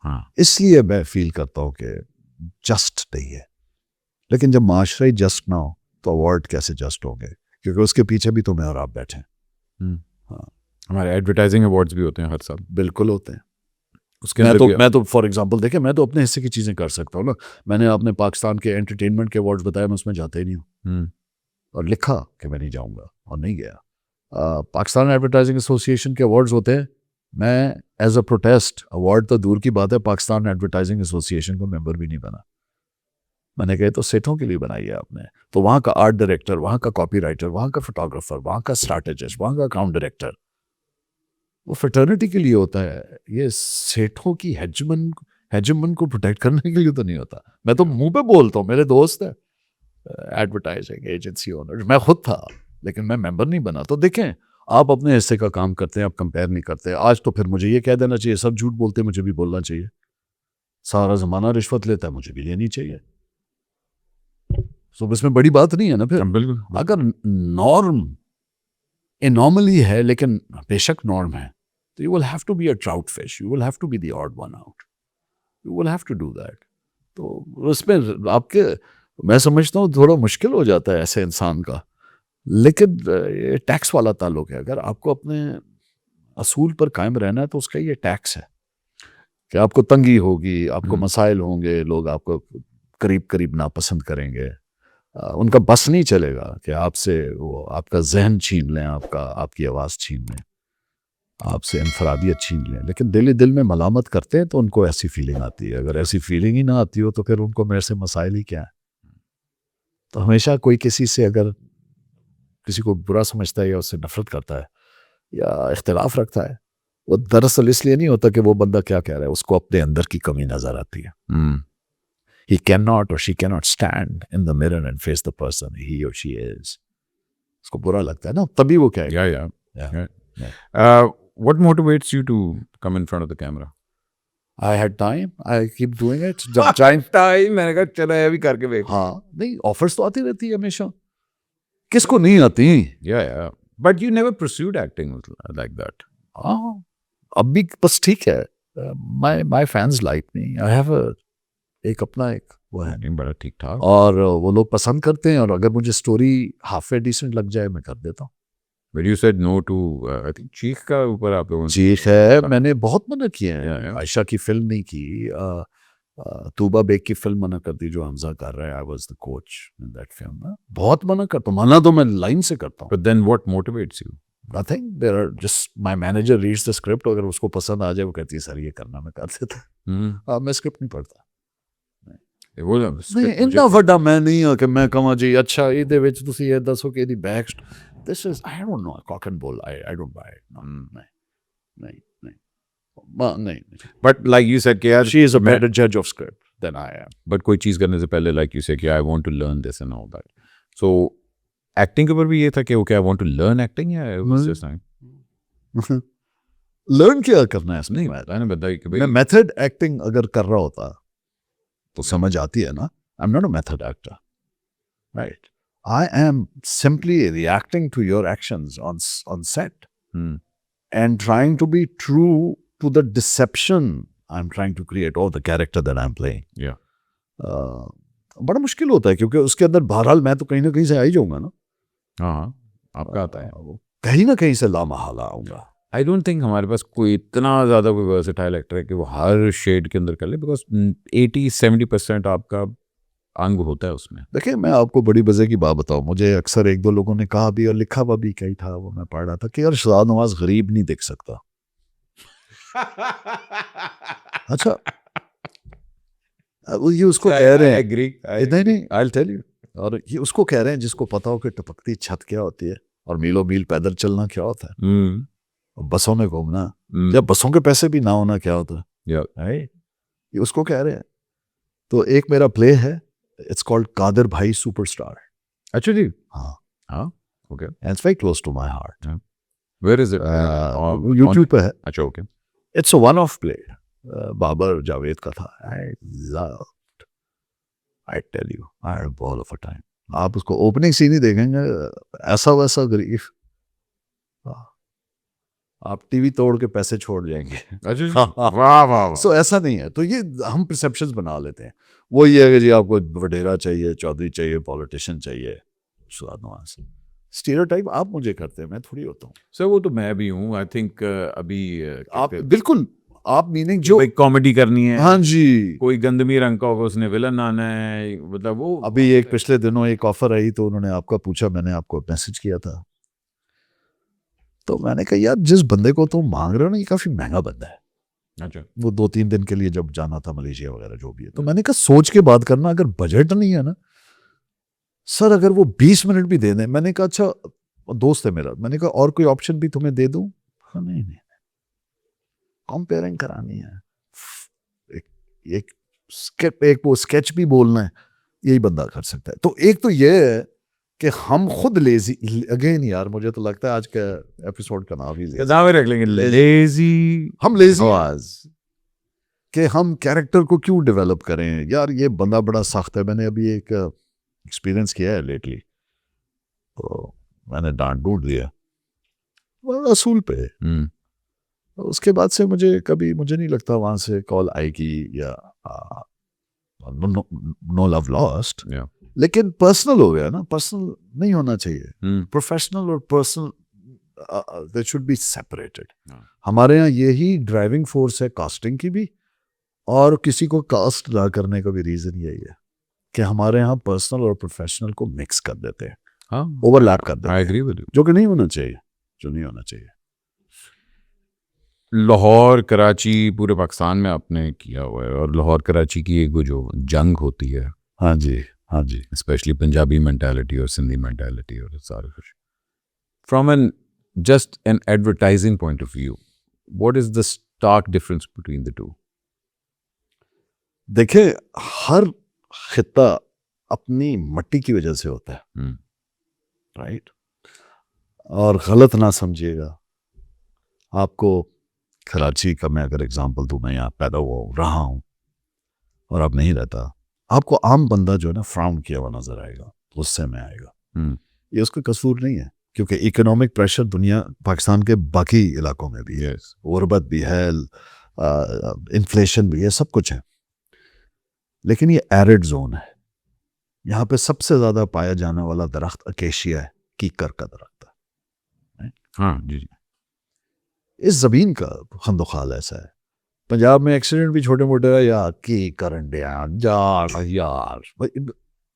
हाँ, इसलिए मैं फील करता हूँ कि जस्ट नहीं है। लेकिन जब माशरा ही जस्ट ना हो तो अवार्ड कैसे जस्ट होंगे, क्योंकि उसके पीछे भी तो मैं और आप बैठे हैं। हमारे एडवर्टाइजिंग अवार्ड्स भी होते हैं हर साल, बिल्कुल होते हैं। उसके अंदर भी मैं तो फॉर एग्जांपल देखें, मैं तो अपने हिस्से की चीज़ें कर सकता हूँ ना। मैंने आपने पाकिस्तान के एंटरटेनमेंट के अवार्ड्स बताया, मैं उसमें जाता ही नहीं हूँ, और लिखा कि मैं नहीं जाऊँगा और नहीं गया। पाकिस्तान एडवर्टाइजिंग एसोसिएशन के अवार्ड्स होते हैं, मैं एज अ प्रोटेस्ट, अवार्ड तो दूर की बात है, पाकिस्तान एडवर्टाइजिंग एसोसिएशन को मेंबर भी नहीं बना। मैंने कहा तो सेठों के लिए बनाई है आपने, तो वहाँ का आर्ट डायरेक्टर, वहाँ का कॉपी राइटर, वहाँ का फोटोग्राफर, वहाँ का स्ट्रैटेजिस्ट, वहाँ का अकाउंट डायरेक्टर, वो फ्रेटर्निटी के लिए होता है। ये सेठों की हेजमन को प्रोटेक्ट करने के लिए तो नहीं होता। मैं तो मुंह पे बोलता हूँ, मेरे दोस्त है एडवर्टाइजिंग एजेंसी ओनर, मैं खुद था, लेकिन मैं मेंबर नहीं बना। तो देखें, आप अपने हिस्से का काम करते हैं, आप कंपेयर नहीं करते। आज तो फिर मुझे ये कह देना चाहिए, सब झूठ बोलते हैं, मुझे भी बोलना चाहिए। सारा ज़माना रिश्वत लेता है, मुझे भी लेनी चाहिए। तो इसमें बड़ी बात नहीं है ना फिर। बिल्कुल। अगर नॉर्म एनॉमली है, लेकिन बेशक नॉर्म है, तो you will have to be a trout fish, you will have to be the odd one out, you will have to do that. तो उसमें आपके, मैं समझता हूँ थोड़ा मुश्किल हो जाता है ऐसे इंसान का। लेकिन ये टैक्स वाला ताल्लुक है। अगर आपको अपने असूल पर कायम रहना है तो उसका ये टैक्स है कि आपको तंगी होगी, आपको मसाइल होंगे, लोग आपको करीब करीब नापसंद करेंगे, उनका बस नहीं चलेगा कि आपसे वो आपका जहन छीन लें, आपकी आवाज़ छीन लें, आपसे इनफरादियत छीन लें। लेकिन दिल में मलामत करते हैं तो उनको ऐसी फीलिंग आती है। अगर ऐसी फीलिंग ही ना आती हो तो फिर उनको मेरे से मसाइल ही क्या है। तो हमेशा कोई किसी से अगर किसी को बुरा समझता है या उससे नफरत करता है या इख्तिलाफ रखता है, वो दरअसल इसलिए नहीं होता कि वो बंदा क्या कह रहा है, उसको अपने अंदर की कमी नजर आती है। He cannot or she cannot stand in the mirror and face the person he or she is. उसको बुरा लगता है ना, तभी वो कहेगा। Yeah. What motivates you to come in front of the camera? I had time, I keep doing it. जब time मैंने कहा चलो ये भी करके देख। हाँ, नहीं, ऑफर्स तो आती रहती है हमेशा, किसको नहीं आती। Yeah. But you never pursued acting like that. हाँ, अब भी बस ठीक है। My fans like me. I have एक अपना एक वो है, नहीं, बड़ा ठीक ठाक। और वो लोग पसंद करते हैं, और अगर मुझे स्टोरी हाफ डिसेंट लग जाए मैं कर देता हूँ। But you said no to I think चीख का ऊपर आप लोगों ने। चीख है, मैंने बहुत मना किया है। Yeah. आयशा की फिल्म नहीं की, तूबा बेग की फिल्म मना कर दी जो हमजा कर रहा है। आई was the coach in that film. बहुत मना करता हूँ, मना तो मैं लाइन से करता हूँ। But then what motivates you? Nothing. There are just my manager reads the script, अगर उसको पसंद आ जाए वो कहती है सर ये करना, मैं कर देता। मैं स्क्रिप्ट नहीं पढ़ता। नहीं, इतना ਵੱਡਾ मैं नहीं ਹਾਂ ਕਿ मैं ਕਹਾਂ ਜੀ ਅੱਛਾ ਇਹਦੇ ਵਿੱਚ ਤੁਸੀਂ ਇਹ ਦੱਸੋ ਕਿ ਇਹਦੀ back, this is I don't know, cock and bull. I don't buy it. नहीं। But like you said कि यार she is a better judge of script than I am. But कोई चीज़ करने से पहले like you said कि I want to learn this and all that. So acting के ऊपर भी ये था कि okay I want to learn acting, या it was just like learn क्या करना है इसमें? नहीं, मैंने बताया कि मैं मेथड एक्टिंग अगर कर रहा होता तो समझ आती है ना। I'm not a method actor, right? I am simply reacting to your actions on set and trying to be true to the deception I'm trying to create, or the character that I'm playing. Yeah. बड़ा मुश्किल होता है क्योंकि उसके अंदर बहरहाल मैं तो कहीं ना कहीं से आ ही जाऊंगा ना। हाँ, आपका आता है, कहीं ना कहीं से लामहला आऊंगा। आई डोंट थिंक हमारे पास कोई इतना ज़्यादा कोई वर्सेटाइल एक्टर है कि वो हर शेड के अंदर कर ले, बिकॉज 80-70% आपका अंग होता है उसमें। देखिए मैं आपको बड़ी मजे की बात बताऊं, मुझे अक्सर एक दो लोगों ने कहा भी और लिखा हुआ भी कहीं था, वो मैं पढ़ रहा था कि यार शाद नवाज गरीब नहीं दिख सकता। अच्छा अब ये उसको कह रहे हैं, एग्री, नहीं नहीं आई टेल यू, और ये उसको कह रहे हैं जिसको पता हो कि टपकती छत क्या होती है और मीलों मील पैदल चलना क्या होता है, और बसों में घूमना, जब बसों के पैसे भी ना होना क्या होता है, ये उसको कह रहे हैं। तो एक मेरा प्ले है, इट्स कॉल्ड कादिर भाई सुपरस्टार। अच्छा जी, हाँ हाँ, okay, and it's very close to my heart. Where is it? YouTube पे है। अच्छा, okay, it's a one of play, Babar Javed का था। I loved, I tell you, I had a ball of a time. आप उसको ओपनिंग सीन ही देखेंगे, ऐसा वैसा गरीब, आप टीवी तोड़ के पैसे छोड़ जाएंगे। अच्छा जी, वाह वाह, सो ऐसा नहीं है। तो ये हम परसेप्शंस बना लेते हैं। वो ये है कि जी आपको वडेरा चाहिए, चौधरी चाहिए, पॉलिटिशियन चाहिए, शाद नवाज। स्टीरियोटाइप आप मुझे करते हैं, मैं थोड़ी होता हूँ। सर वो तो मैं भी हूँ। आई थिंक अभी आप बिल्कुल, आप मीनिंग जो कॉमेडी करनी है, हाँ जी, कोई गंदमी रंग का होगा, उसने विलन आना है, मतलब वो अभी एक पिछले दिनों एक ऑफर आई तो उन्होंने आपका पूछा, मैंने आपको मैसेज किया था, तो मैंने कहा यार जिस बंदे को तुम मांग रहे हो ना, ये काफी महंगा बंदा है। अच्छा, वो 2-3 दिन के लिए जब जाना था मलेशिया वगैरह जो भी है, तो मैंने कहा सोच के बात करना, अगर बजट नहीं है ना सर, अगर वो 20 मिनट भी दे दें। मैंने कहा अच्छा, दोस्त है मेरा, मैंने कहा और कोई ऑप्शन भी तुम्हें दे दूं? नहीं नहीं, कंपेयरिंग करानी है, एक वो स्केच भी बोलना है, यही बंदा कर सकता है। तो एक तो ये है कि हम खुद लेजी, अगेन यार मुझे तो लगता है आज का एपिसोड का नाम ही नाम रख लेंगे, लेजी। हम लेजी कि हम कैरेक्टर को क्यों डेवलप करें यार, ये बंदा बड़ा सख्त है। मैंने अभी एक एक्सपीरियंस किया है लेटली, तो मैंने डांट डूट दिया असूल पे, उसके बाद से मुझे नहीं लगता वहां से कॉल आएगी या नो लव लॉस्ट, लेकिन पर्सनल हो गया ना, पर्सनल नहीं होना चाहिए, प्रोफेशनल और personal they should be separated. हमारे यहाँ यही ड्राइविंग फोर्स है कास्टिंग की भी, और किसी को कास्ट ना करने का भी रीजन यही है कि हमारे यहाँ पर्सनल और प्रोफेशनल को मिक्स कर देते हैं, ओवरलैप कर देते हैं। आई एग्री विद यू, जो कि नहीं होना चाहिए, जो नहीं होना चाहिए। लाहौर कराची पूरे पाकिस्तान में आपने किया हुआ है, और लाहौर कराची की एक वो जो जंग होती है, हाँ जी, हाँ जी, स्पेशली पंजाबी मेंटालिटी और सिंधी मेंटालिटी और सारे कुछ, from an just an advertising point of view, what is the stark difference between the two? देखिए हर खित्ता अपनी मट्टी की वजह से होता है, राइट? और गलत ना समझिएगा, आपको कराची का मैं अगर एग्जांपल दूं, मैं यहाँ पैदा हुआ रहा हूँ और अब नहीं रहता, आपको आम बंदा जो है ना फ्राउन किया हुआ नजर आएगा, गुस्से में आएगा। ये उसका कसूर नहीं है, क्योंकि इकोनॉमिक प्रेशर दुनिया पाकिस्तान के बाकी इलाकों में भी है, गुर्बत भी है, इन्फ्लेशन भी है, सब कुछ है। लेकिन ये एरिड जोन है, यहाँ पे सबसे ज्यादा पाया जाने वाला दरख्त अकेशिया है, कीकर का दरख्त है। हाँ जी जी, इस जमीन का खंदोखाल ऐसा है। पंजाब में एक्सीडेंट भी छोटे मोटे है, यार की करंट यार,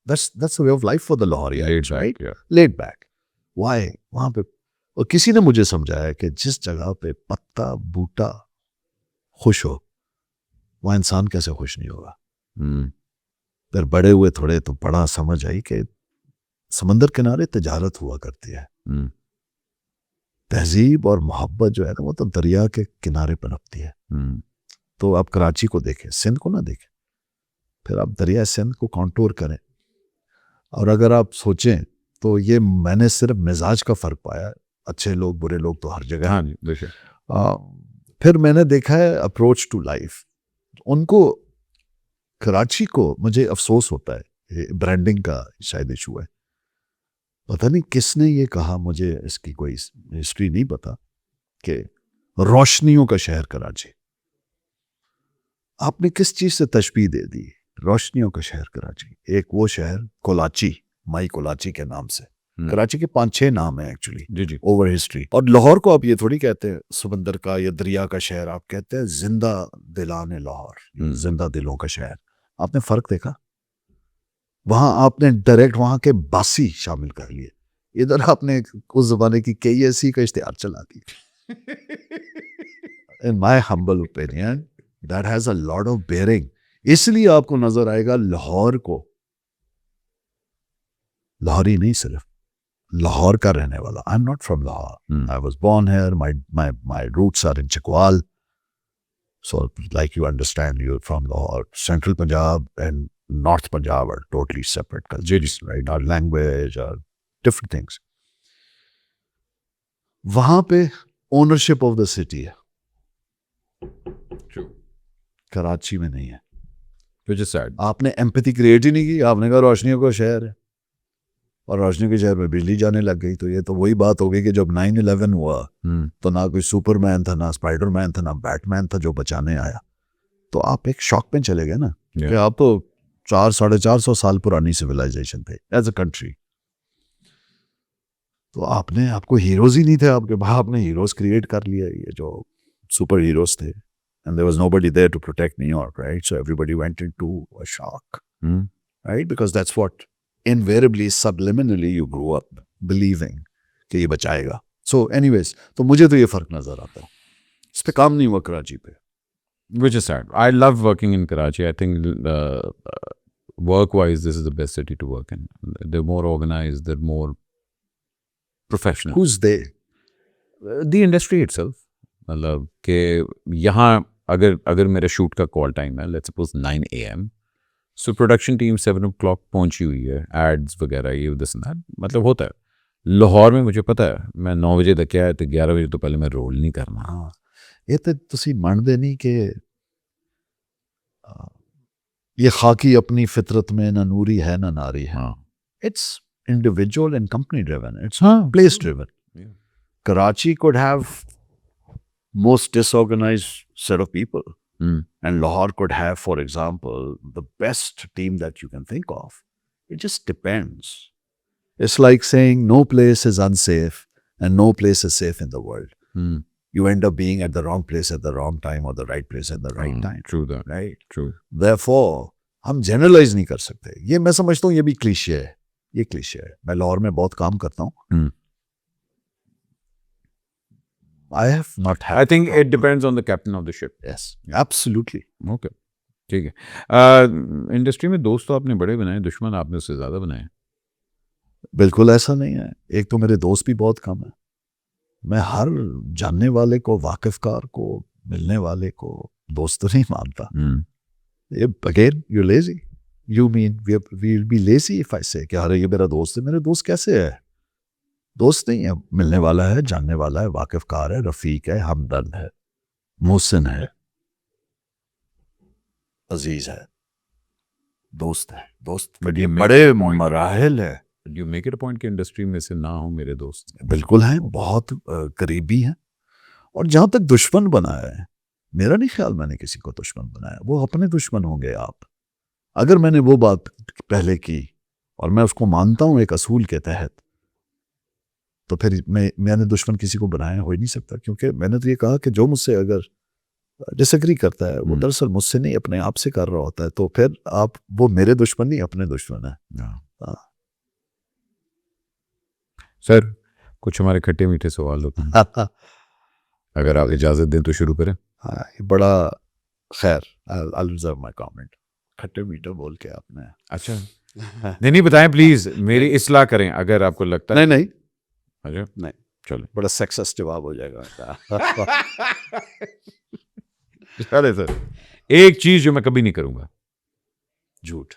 that's the way of life for the Lahorians, right? Laid back. Why? वहाँ पे, और किसी ने मुझे समझाया कि जिस जगह पे पत्ता बूटा खुश हो, वहाँ इंसान कैसे खुश नहीं होगा। फिर बड़े हुए थोड़े तो बड़ा समझ आई कि समंदर किनारे तजारत हुआ करती है, तहजीब और मोहब्बत जो है ना वो तो दरिया के किनारे पनपती है। तो आप कराची को देखें, सिंध को ना देखें, फिर आप दरिया सिंध को कॉन्टूर करें, और अगर आप सोचें तो ये मैंने सिर्फ मिजाज का फर्क पाया, अच्छे लोग बुरे लोग तो हर जगह। हाँ जी, बेशक। फिर मैंने देखा है अप्रोच टू लाइफ उनको, कराची को मुझे अफसोस होता है, ब्रांडिंग का शायद इशू है, पता नहीं किसने ये कहा, मुझे इसकी कोई हिस्ट्री नहीं पता, कि रोशनियों का शहर कराची। आपने किस चीज से तशबीह दे दी? रोशनियों का शहर कराची। एक वो शहर कोलाची, माई कोलाची के नाम से, कराची के 5-6 नाम है एक्चुअली जी जी, ओवर हिस्ट्री। और लाहौर को आप ये थोड़ी कहते हैं समंदर का या दरिया का शहर, आप कहते हैं जिंदा दिलाने लाहौर, जिंदा दिलों का शहर। आपने फर्क देखा? वहां आपने डायरेक्ट वहां के बासी शामिल कर लिए, इधर आपने उस जमाने की KSC का इश्तिहार चला दिया। In my humble opinion that has a lot of bearing. इसलिए आपको नजर आएगा लाहौर को, लाहौरी नहीं सिर्फ, लाहौर का रहने वाला। I am not from Lahore, I was born here, my roots are in Chakwal, so like you understand, you from Lahore. Central Punjab and north Punjab are totally separate cultures, right? Our language, our different things. वहां पे ओनरशिप ऑफ द सिटी है, कराची में नहीं है। Which is sad. आपने एम्पैथी क्रिएट ही नहीं की, आपने कहा रोशनियों का शहर है, और रोशनियों के शहर में बिजली जाने लग गई। तो ये तो वही बात हो गई कि जब 9/11 हुआ तो ना कोई सुपरमैन था, ना स्पाइडरमैन था, ना बैटमैन था जो बचाने आया। तो आप एक शॉक में चले गए ना कि आप तो 400-450 साल पुरानी सिविलाइजेशन थे एज अ कंट्री। तो आपको हीरोज ही नहीं थे आपके पास, आपने हीरोज क्रिएट कर लिया, ये जो सुपर हीरोज थे। And there was nobody there to protect New York, right? So everybody went into a shock, right? Because that's what invariably, subliminally, you grew up believing कि ये बचाएगा. So anyways, तो मुझे तो ये फर्क नजर आता है। इस पे काम नहीं हुआ कराची पे। Which is sad. I love working in Karachi. I think work-wise, this is the best city to work in. They're more organized. They're more professional. Who's they? The industry itself. मतलब कि यहाँ अगर मेरा शूट का कॉल टाइम है, let's suppose 9 AM, so production team 7 o'clock पहुंची हुई है, एड्स वगैरह ये दिस दैट, मतलब होता है। लाहौर में मुझे पता है मैं 9 बजे तक आया तो 11 बजे तो पहले मैं रोल नहीं करना। हाँ, ये तो तुसी मंनदे नहीं कि ये खाकी अपनी फितरत में ना नूरी है ना नारी है। हाँ, It's individual and company driven. It's हाँ, place driven. Yeah. Karachi could have most disorganized set of people. And Lahore could have, for example, the best team that you can think of. It just depends. It's like saying no place is unsafe and no place is safe in the world. You end up being at the wrong place at the wrong time or the right place at the right time. True that. Right? True. Therefore, हम generalize नहीं कर सकते। ये मैं समझता हूँ ये भी क्लीशे है। ये क्लीशे है। मैं लाहौर में बहुत काम करता हूँ। I have not had. I think it depends on the captain of the ship. Yes, absolutely. Okay. ठीक है। इंडस्ट्री में दोस्त तो आपने बड़े बनाए, दुश्मन आपने उससे ज़्यादा बनाए। बिल्कुल ऐसा नहीं है। एक तो मेरे दोस्त भी बहुत कम है। मैं हर जानने वाले को, वाकिफकार को, मिलने वाले को दोस्त तो नहीं मानता। ये again you lazy, you mean we will be lazy if I say कि अरे ये मेरा दोस्त है। मेरे दोस्त कैसे है? दोस्त नहीं है, मिलने वाला है, जानने वाला है, वाकिफकार है, रफीक है, हमदर्द है, मोहसिन है, अजीज है, दोस्त है। दोस्त बड़े मराहल है। You make it a point कि इंडस्ट्री में से ना हो मेरे दोस्त। बिल्कुल हैं, बहुत करीबी हैं। और जहाँ तक दुश्मन बनाया है, मेरा नहीं ख्याल मैंने किसी को दुश्मन बनाया। वो अपने दुश्मन होंगे आप। अगर मैंने वो बात पहले की और मैं उसको मानता हूँ एक असूल के तहत, तो फिर मैंने दुश्मन किसी को बनाया हो ही नहीं सकता। क्योंकि मैंने तो ये कहा कि जो मुझसे अगर डिसएग्री करता है वो दरअसल मुझसे नहीं अपने आप से कर रहा होता है। तो फिर आप वो मेरे दुश्मन नहीं, अपने दुश्मन है। सर कुछ हमारे खट्टे मीठे सवाल होते हैं, अगर आप इजाज़त दें तो शुरू करें। हाँ, ये बड़ा खैर I'll reserve my comment। खट्टे मीठे बोल के आपने। अच्छा नहीं बताएं प्लीज, मेरी इस्लाह करें अगर आपको लगता है। नहीं अच्छा नहीं, चलो बड़ा सेक्सस्ट जवाब हो जाएगा। चले सर, एक चीज जो मैं कभी नहीं करूंगा, झूठ।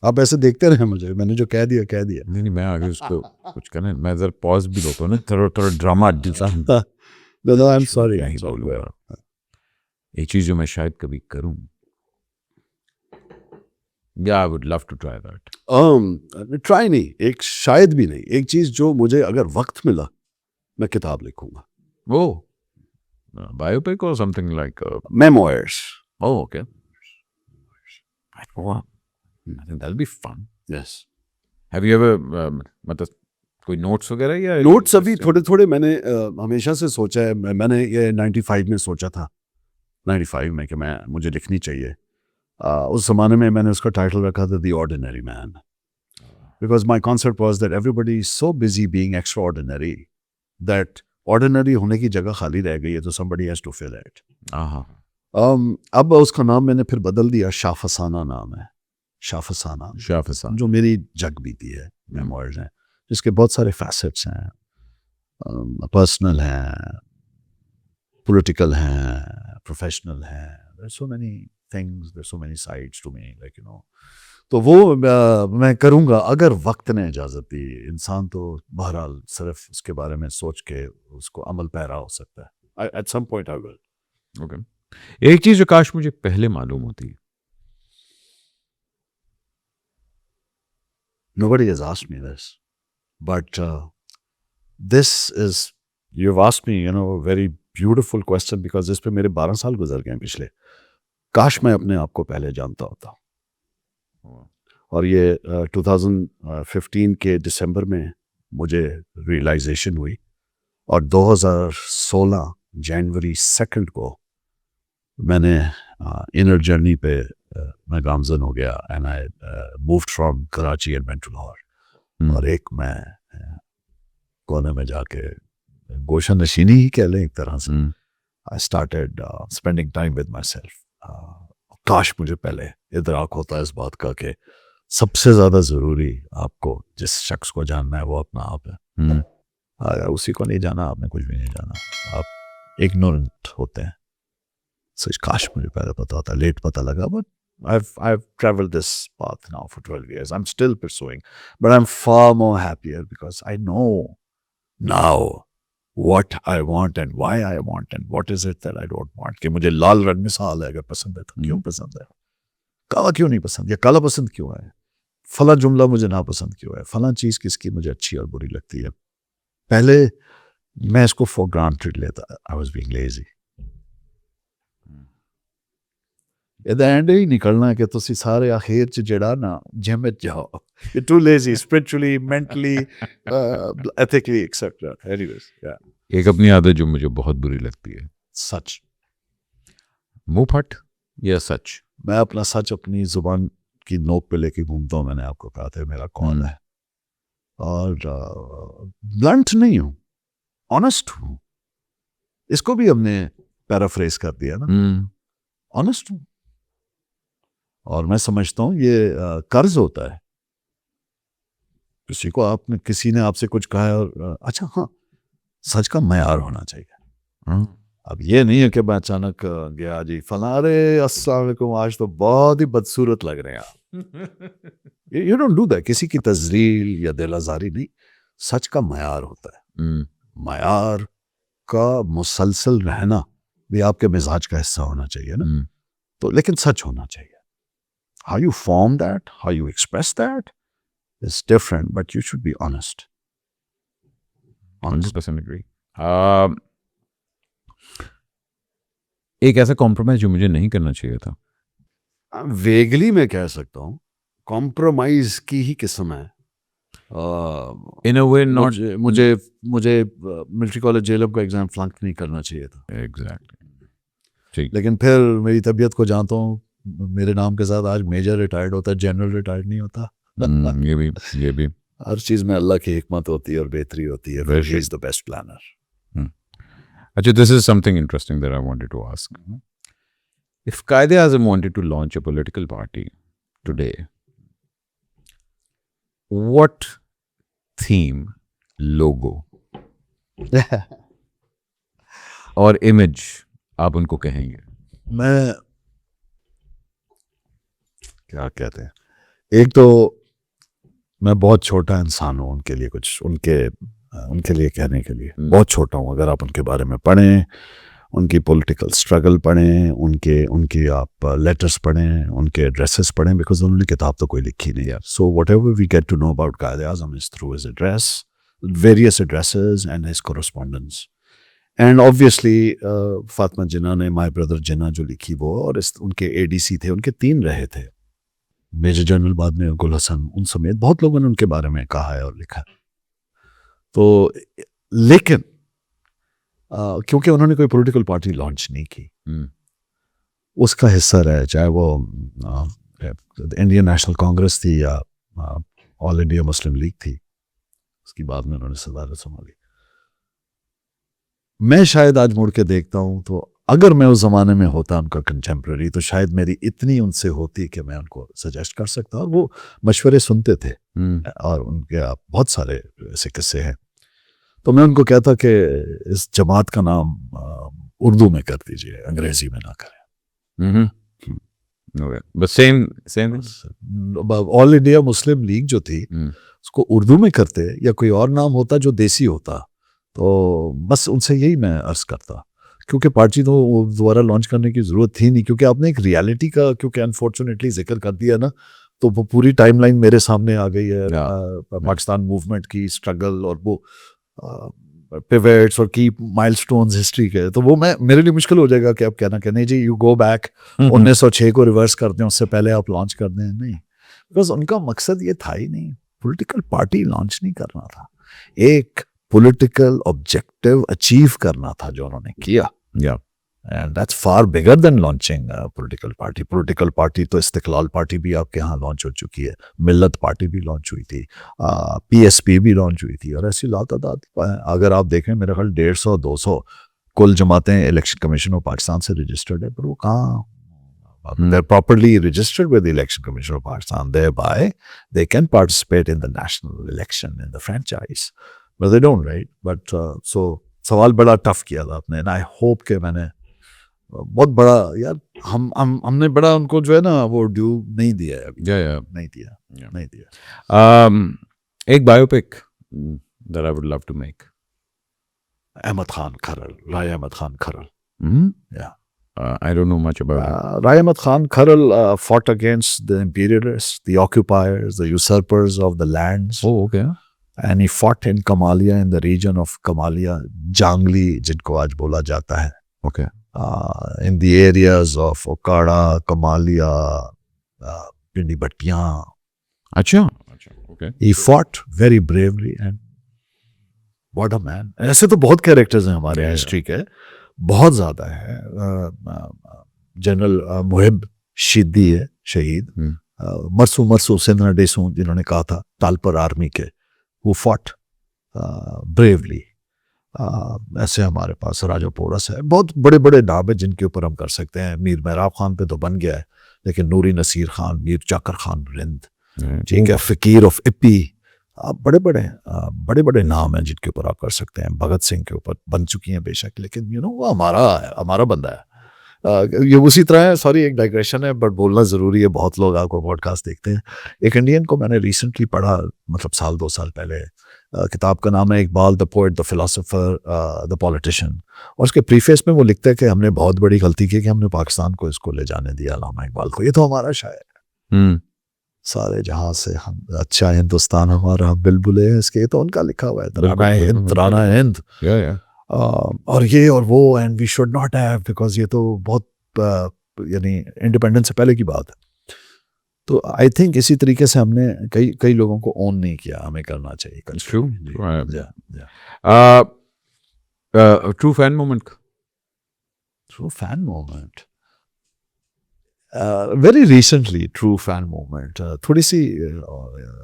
आप ऐसे देखते रहे मुझे, मैंने जो कह दिया कह दिया। नहीं मैं आगे उसको कुछ करना, मैं जरा पॉज भी होता हूँ ना, थोड़ा ड्रामा। I am sorry. एक चीज जो मैं शायद कभी करूं, या I would love to try that. Try नहीं, एक शायद भी नहीं, एक चीज जो मुझे अगर वक्त मिला मैं किताब लिखूंगा। वो बायोपिक और something like memoirs. Oh okay, I think that'll be fun. Yes. Have you ever मतलब कोई नोट्स वगैरह या नोट्स अभी थोड़े थोड़े मैंने हमेशा से सोचा है। मैंने ये 95 में सोचा था, 95 में कि मुझे लिखनी चाहिए। उस ज़माने में मैंने उसका टाइटल रखा था the ordinary man, because my concept was that everybody is so busy being extra ordinary that ordinary होने की जगह खाली रह गई है, तो somebody has to fill it. अब उसका नाम मैंने फिर बदल दिया, शाफसाना नाम है, शाफसाना, शाफसाना, जो मेरी जग बीती है, मेमोइर्स हैं, जिसके बहुत सारे फैसेट्स हैं, पर्सनल हैं, पॉलिटिकल हैं, प्रोफेशनल हैं, there's so many things, there's so many sides to me, like you know. तो वो मैं करूँगा अगर वक्त ने इजाज़त दी। इंसान तो बहरहाल सिर्फ उसके बारे में सोच के उसको अमल पैरा हो सकता है। At some point I will. Okay, एक चीज जो काश मुझे पहले मालूम होती। Nobody has asked me this, but this is, you've asked me, you know, a very beautiful question, because इस पे मेरे 12 साल गुजर गए पिछले। काश मैं अपने आप को पहले जानता होता। और ये 2015 के दिसंबर में मुझे रियलाइजेशन हुई, और 2016 जनवरी 2 को मैंने इनर जर्नी पे मैं गामजन हो गया, and I moved from Karachi and went to Lahore. और एक मैं कोने में जाके गोशा नशीनी ही कह लें एक तरह से, I started spending time with my self. काश मुझे पहले इदराक होता है इस बात का कि सबसे ज़्यादा ज़रूरी आपको जिस शख्स को जानना है वो अपना आप है। अगर उसी को नहीं जाना, आपने कुछ भी नहीं जाना, आप इग्नोरेंट होते हैं। सो काश मुझे पहले पता होता, लेट पता लगा, but I've traveled this path now for 12 years. I'm still pursuing, but I'm far more happier because I know now what I want and why I want and what is it that I don't want. कि मुझे लाल रंग मिसाल है, अगर पसंद है तो क्यों पसंद है, काला क्यों नहीं पसंद, या काला पसंद क्यों है, फला जुमला मुझे ना पसंद क्यों है, फला चीज़ किसकी मुझे अच्छी और बुरी लगती है। पहले मैं इसको फॉर ग्रांटेड लेता, आई वाज बीइंग लेजी। ਇਹਦਾ ਐਂਡ ਹੀ ਨਿਕਲਣਾ ਕਿ ਤੁਸੀਂ ਸਾਰੇ ਆਖਿਰ ਚ ਜਿਹੜਾ ਨਾ ਜਿਮ ਵਿੱਚ ਜਾਓ, you too lazy spiritually, mentally, ethically etcetera. Anyways, या एक अपनी आदत जो मुझे बहुत बुरी लगती है, सच, मुंह फट या सच। मैं अपना सच अपनी जुबान की नोक पे लेके घूमता हूँ। मैंने आपको कहा था मेरा कौन है, और ब्लंट नहीं हूँ, ऑनेस्ट हूँ। इसको भी हमने पैराफ्रेज कर दिया ना, ऑनेस्ट हूँ। और मैं समझता हूँ ये कर्ज होता है। किसी ने आपसे कुछ कहा है और अच्छा हाँ, सच का मयार होना चाहिए। अब ये नहीं है कि मैं अचानक गया जी फला, अरे अस्सलाम वालेकुम, आज तो बहुत ही बदसूरत लग रहे हैं आप। You don't do that. किसी की तजरील या दिल आजारी नहीं, सच का मयार होता है। मयार का मुसलसल रहना भी आपके मिजाज का हिस्सा होना चाहिए ना। तो लेकिन सच होना चाहिए। How you form that, how you express that is different, but you should be honest. 100% agree. एक ऐसा कॉम्प्रोमाइज जो मुझे नहीं करना चाहिए था। वेगली मैं कह सकता हूँ कॉम्प्रोमाइज की ही किस्म है। इन अ वे नॉट, मुझे मिलिट्री कॉलेज जेलम का एग्जाम फ्लंक नहीं करना चाहिए था। एग्जैक्टली। लेकिन फिर मेरी तबीयत को जानता हूँ, मेरे नाम के साथ आज मेजर रिटायर्ड होता है, जनरल रिटायर्ड नहीं होता। ये भी हर चीज में अल्लाह की हिकमत होती है और बेहतरी होती है। He is the best planner. अच्छा, this is something interesting that I wanted to ask. If Quaid-e-Azam wanted to launch a political party today, what theme, logo और इमेज आप उनको कहेंगे? मैं क्या कहते हैं, एक तो मैं बहुत छोटा इंसान हूँ उनके लिए, कुछ उनके लिए कहने के लिए बहुत छोटा हूँ। अगर आप उनके बारे में पढ़ें, उनकी पॉलिटिकल स्ट्रगल पढ़ें, उनकी आप लेटर्स पढ़ें, उनके एड्रेसेस पढ़ें, बिकॉज उन्होंने किताब तो कोई लिखी नहीं है। So whatever we get to know about Quaid-e-Azam is through his address, various addresses and his correspondence. And obviously Fatima Jinnah ने माय ब्रदर जिन्ना जो लिखी वो, और उनके ADC थे, उनके 3 रहे थे, मेजर जनरल बाद में गुल हसन, उन समेत बहुत लोगों ने उनके बारे में कहा है और लिखा। तो लेकिन क्योंकि उन्होंने कोई पॉलिटिकल पार्टी लॉन्च नहीं की, उसका हिस्सा रहे, चाहे वो इंडियन नेशनल कांग्रेस थी या ऑल इंडिया मुस्लिम लीग थी, उसकी बाद में उन्होंने सदारत संभाली। मैं शायद आज मुड़ के देखता हूँ तो अगर मैं उस जमाने में होता उनका कंटेम्प्रेरी तो शायद मेरी इतनी उनसे होती कि मैं उनको सजेस्ट कर सकता, और वो मशवरे सुनते थे और उनके बहुत सारे ऐसे किस्से हैं। तो मैं उनको कहता कि इस जमात का नाम उर्दू में कर दीजिए, अंग्रेजी में ना करें। बस same all India Muslim league जो थी उसको उर्दू में करते, या कोई और नाम होता जो देसी होता, तो बस उनसे यही मैं अर्ज करता, क्योंकि पार्टी तो दोबारा लॉन्च करने की ज़रूरत थी नहीं, क्योंकि आपने एक रियलिटी का क्योंकि अनफॉर्चुनेटली जिक्र कर दिया ना, तो वो पूरी टाइमलाइन मेरे सामने आ गई है पाकिस्तान मूवमेंट की स्ट्रगल और वो पिवट्स और की माइलस्टोन्स हिस्ट्री के। तो वो मेरे लिए मुश्किल हो जाएगा कि आप कहना कि नहीं जी यू गो बैक 1906 को रिवर्स कर दें, उससे पहले आप लॉन्च कर दें। नहीं, बिकॉज उनका मकसद ये था ही नहीं, पॉलिटिकल पार्टी लॉन्च नहीं करना था, एक पॉलिटिकल ऑब्जेक्टिव अचीव करना था जो उन्होंने किया। And that's far bigger than launching political party. Political party तो इस्तिकलाल पार्टी भी आपके यहाँ लॉन्च हो चुकी है, मिल्लत पार्टी भी लॉन्च हुई थी, PSP भी लॉन्च हुई थी, और ऐसी लातादाद अगर आप देखें मेरे ख्याल 150-200 कुल जमातें इलेक्शन कमीशन ऑफ पाकिस्तान से रजिस्टर्ड है, पर वो कहाँ they're properly registered with the Election Commission of Pakistan, thereby they can participate in the national election in the franchise, but they don't, right? But so सवाल बड़ा टफ किया था आपने, and I hope कि मैंने बहुत बड़ा यार हमने बड़ा उनको जो है ना वो ड्यू नहीं दिया है अभी। नहीं दिया। एक biopic that I would love to make. Ahmad Khan Kharal, Rai Ahmad Khan Kharal. Yeah. I don't know much about it. Rai Ahmad Khan Kharal fought against the imperialists, the occupiers, the usurpers of the lands. Oh, okay. And he fought in Kamalia, in the region of Kamalia, Jangli, जिनको आज बोला जाता है. Okay. In the areas of Okada, Kamalia, Pindi Bhattiyan. अच्छा. Okay. He fought very bravely and what a man. ऐसे तो बहुत कैरेक्टर्स हैं हमारे हिस्ट्री के, बहुत ज़्यादा है। जनरल मुहिब शिद्दी है शहीद, मरसू सिंधना डेसू जिन्होंने कहा था तालपर आर्मी के, वो फॉट ब्रेवली। ऐसे हमारे पास राजा पोरस है, बहुत बड़े बड़े नाम है जिनके ऊपर हम कर सकते हैं। मीर मेहराब खान पे तो बन गया है, लेकिन नूरी नसीर खान, मीर जाकर खान रिंद, ठीक है, फ़कीर ऑफ इप्पी, बड़े बड़े नाम हैं जिनके ऊपर आप कर सकते हैं। भगत सिंह के ऊपर बन चुकी हैं बेशक, लेकिन वो हमारा बंदा है। ये उसी तरह है, सॉरी एक डाइग्रेशन है बट बोलना ज़रूरी है, बहुत लोग आपको पॉडकास्ट देखते हैं। एक इंडियन को मैंने रिसेंटली पढ़ा, मतलब 1-2 साल पहले, किताब का नाम है Iqbal the poet the philosopher the politician, और उसके प्रीफेस में वो लिखता है कि हमने बहुत बड़ी गलती की कि हमने पाकिस्तान को इसको ले जाने दिया, अल्लामा इकबाल को। ये तो हमारा शायर है, सारे जहां से हम अच्छा हिंदुस्तान हमारा बिलबुले हैं इसके, तो उनका लिखा हुआ है, तराना हिंद। और ये और वो, and we should not have, because ये तो बहुत यानी इंडिपेंडेंस से पहले की बात है। तो आई थिंक इसी तरीके से हमने कई लोगों को ओन नहीं किया, हमें करना चाहिए। True fan moment. Very recently true fan moment, थोड़ी सी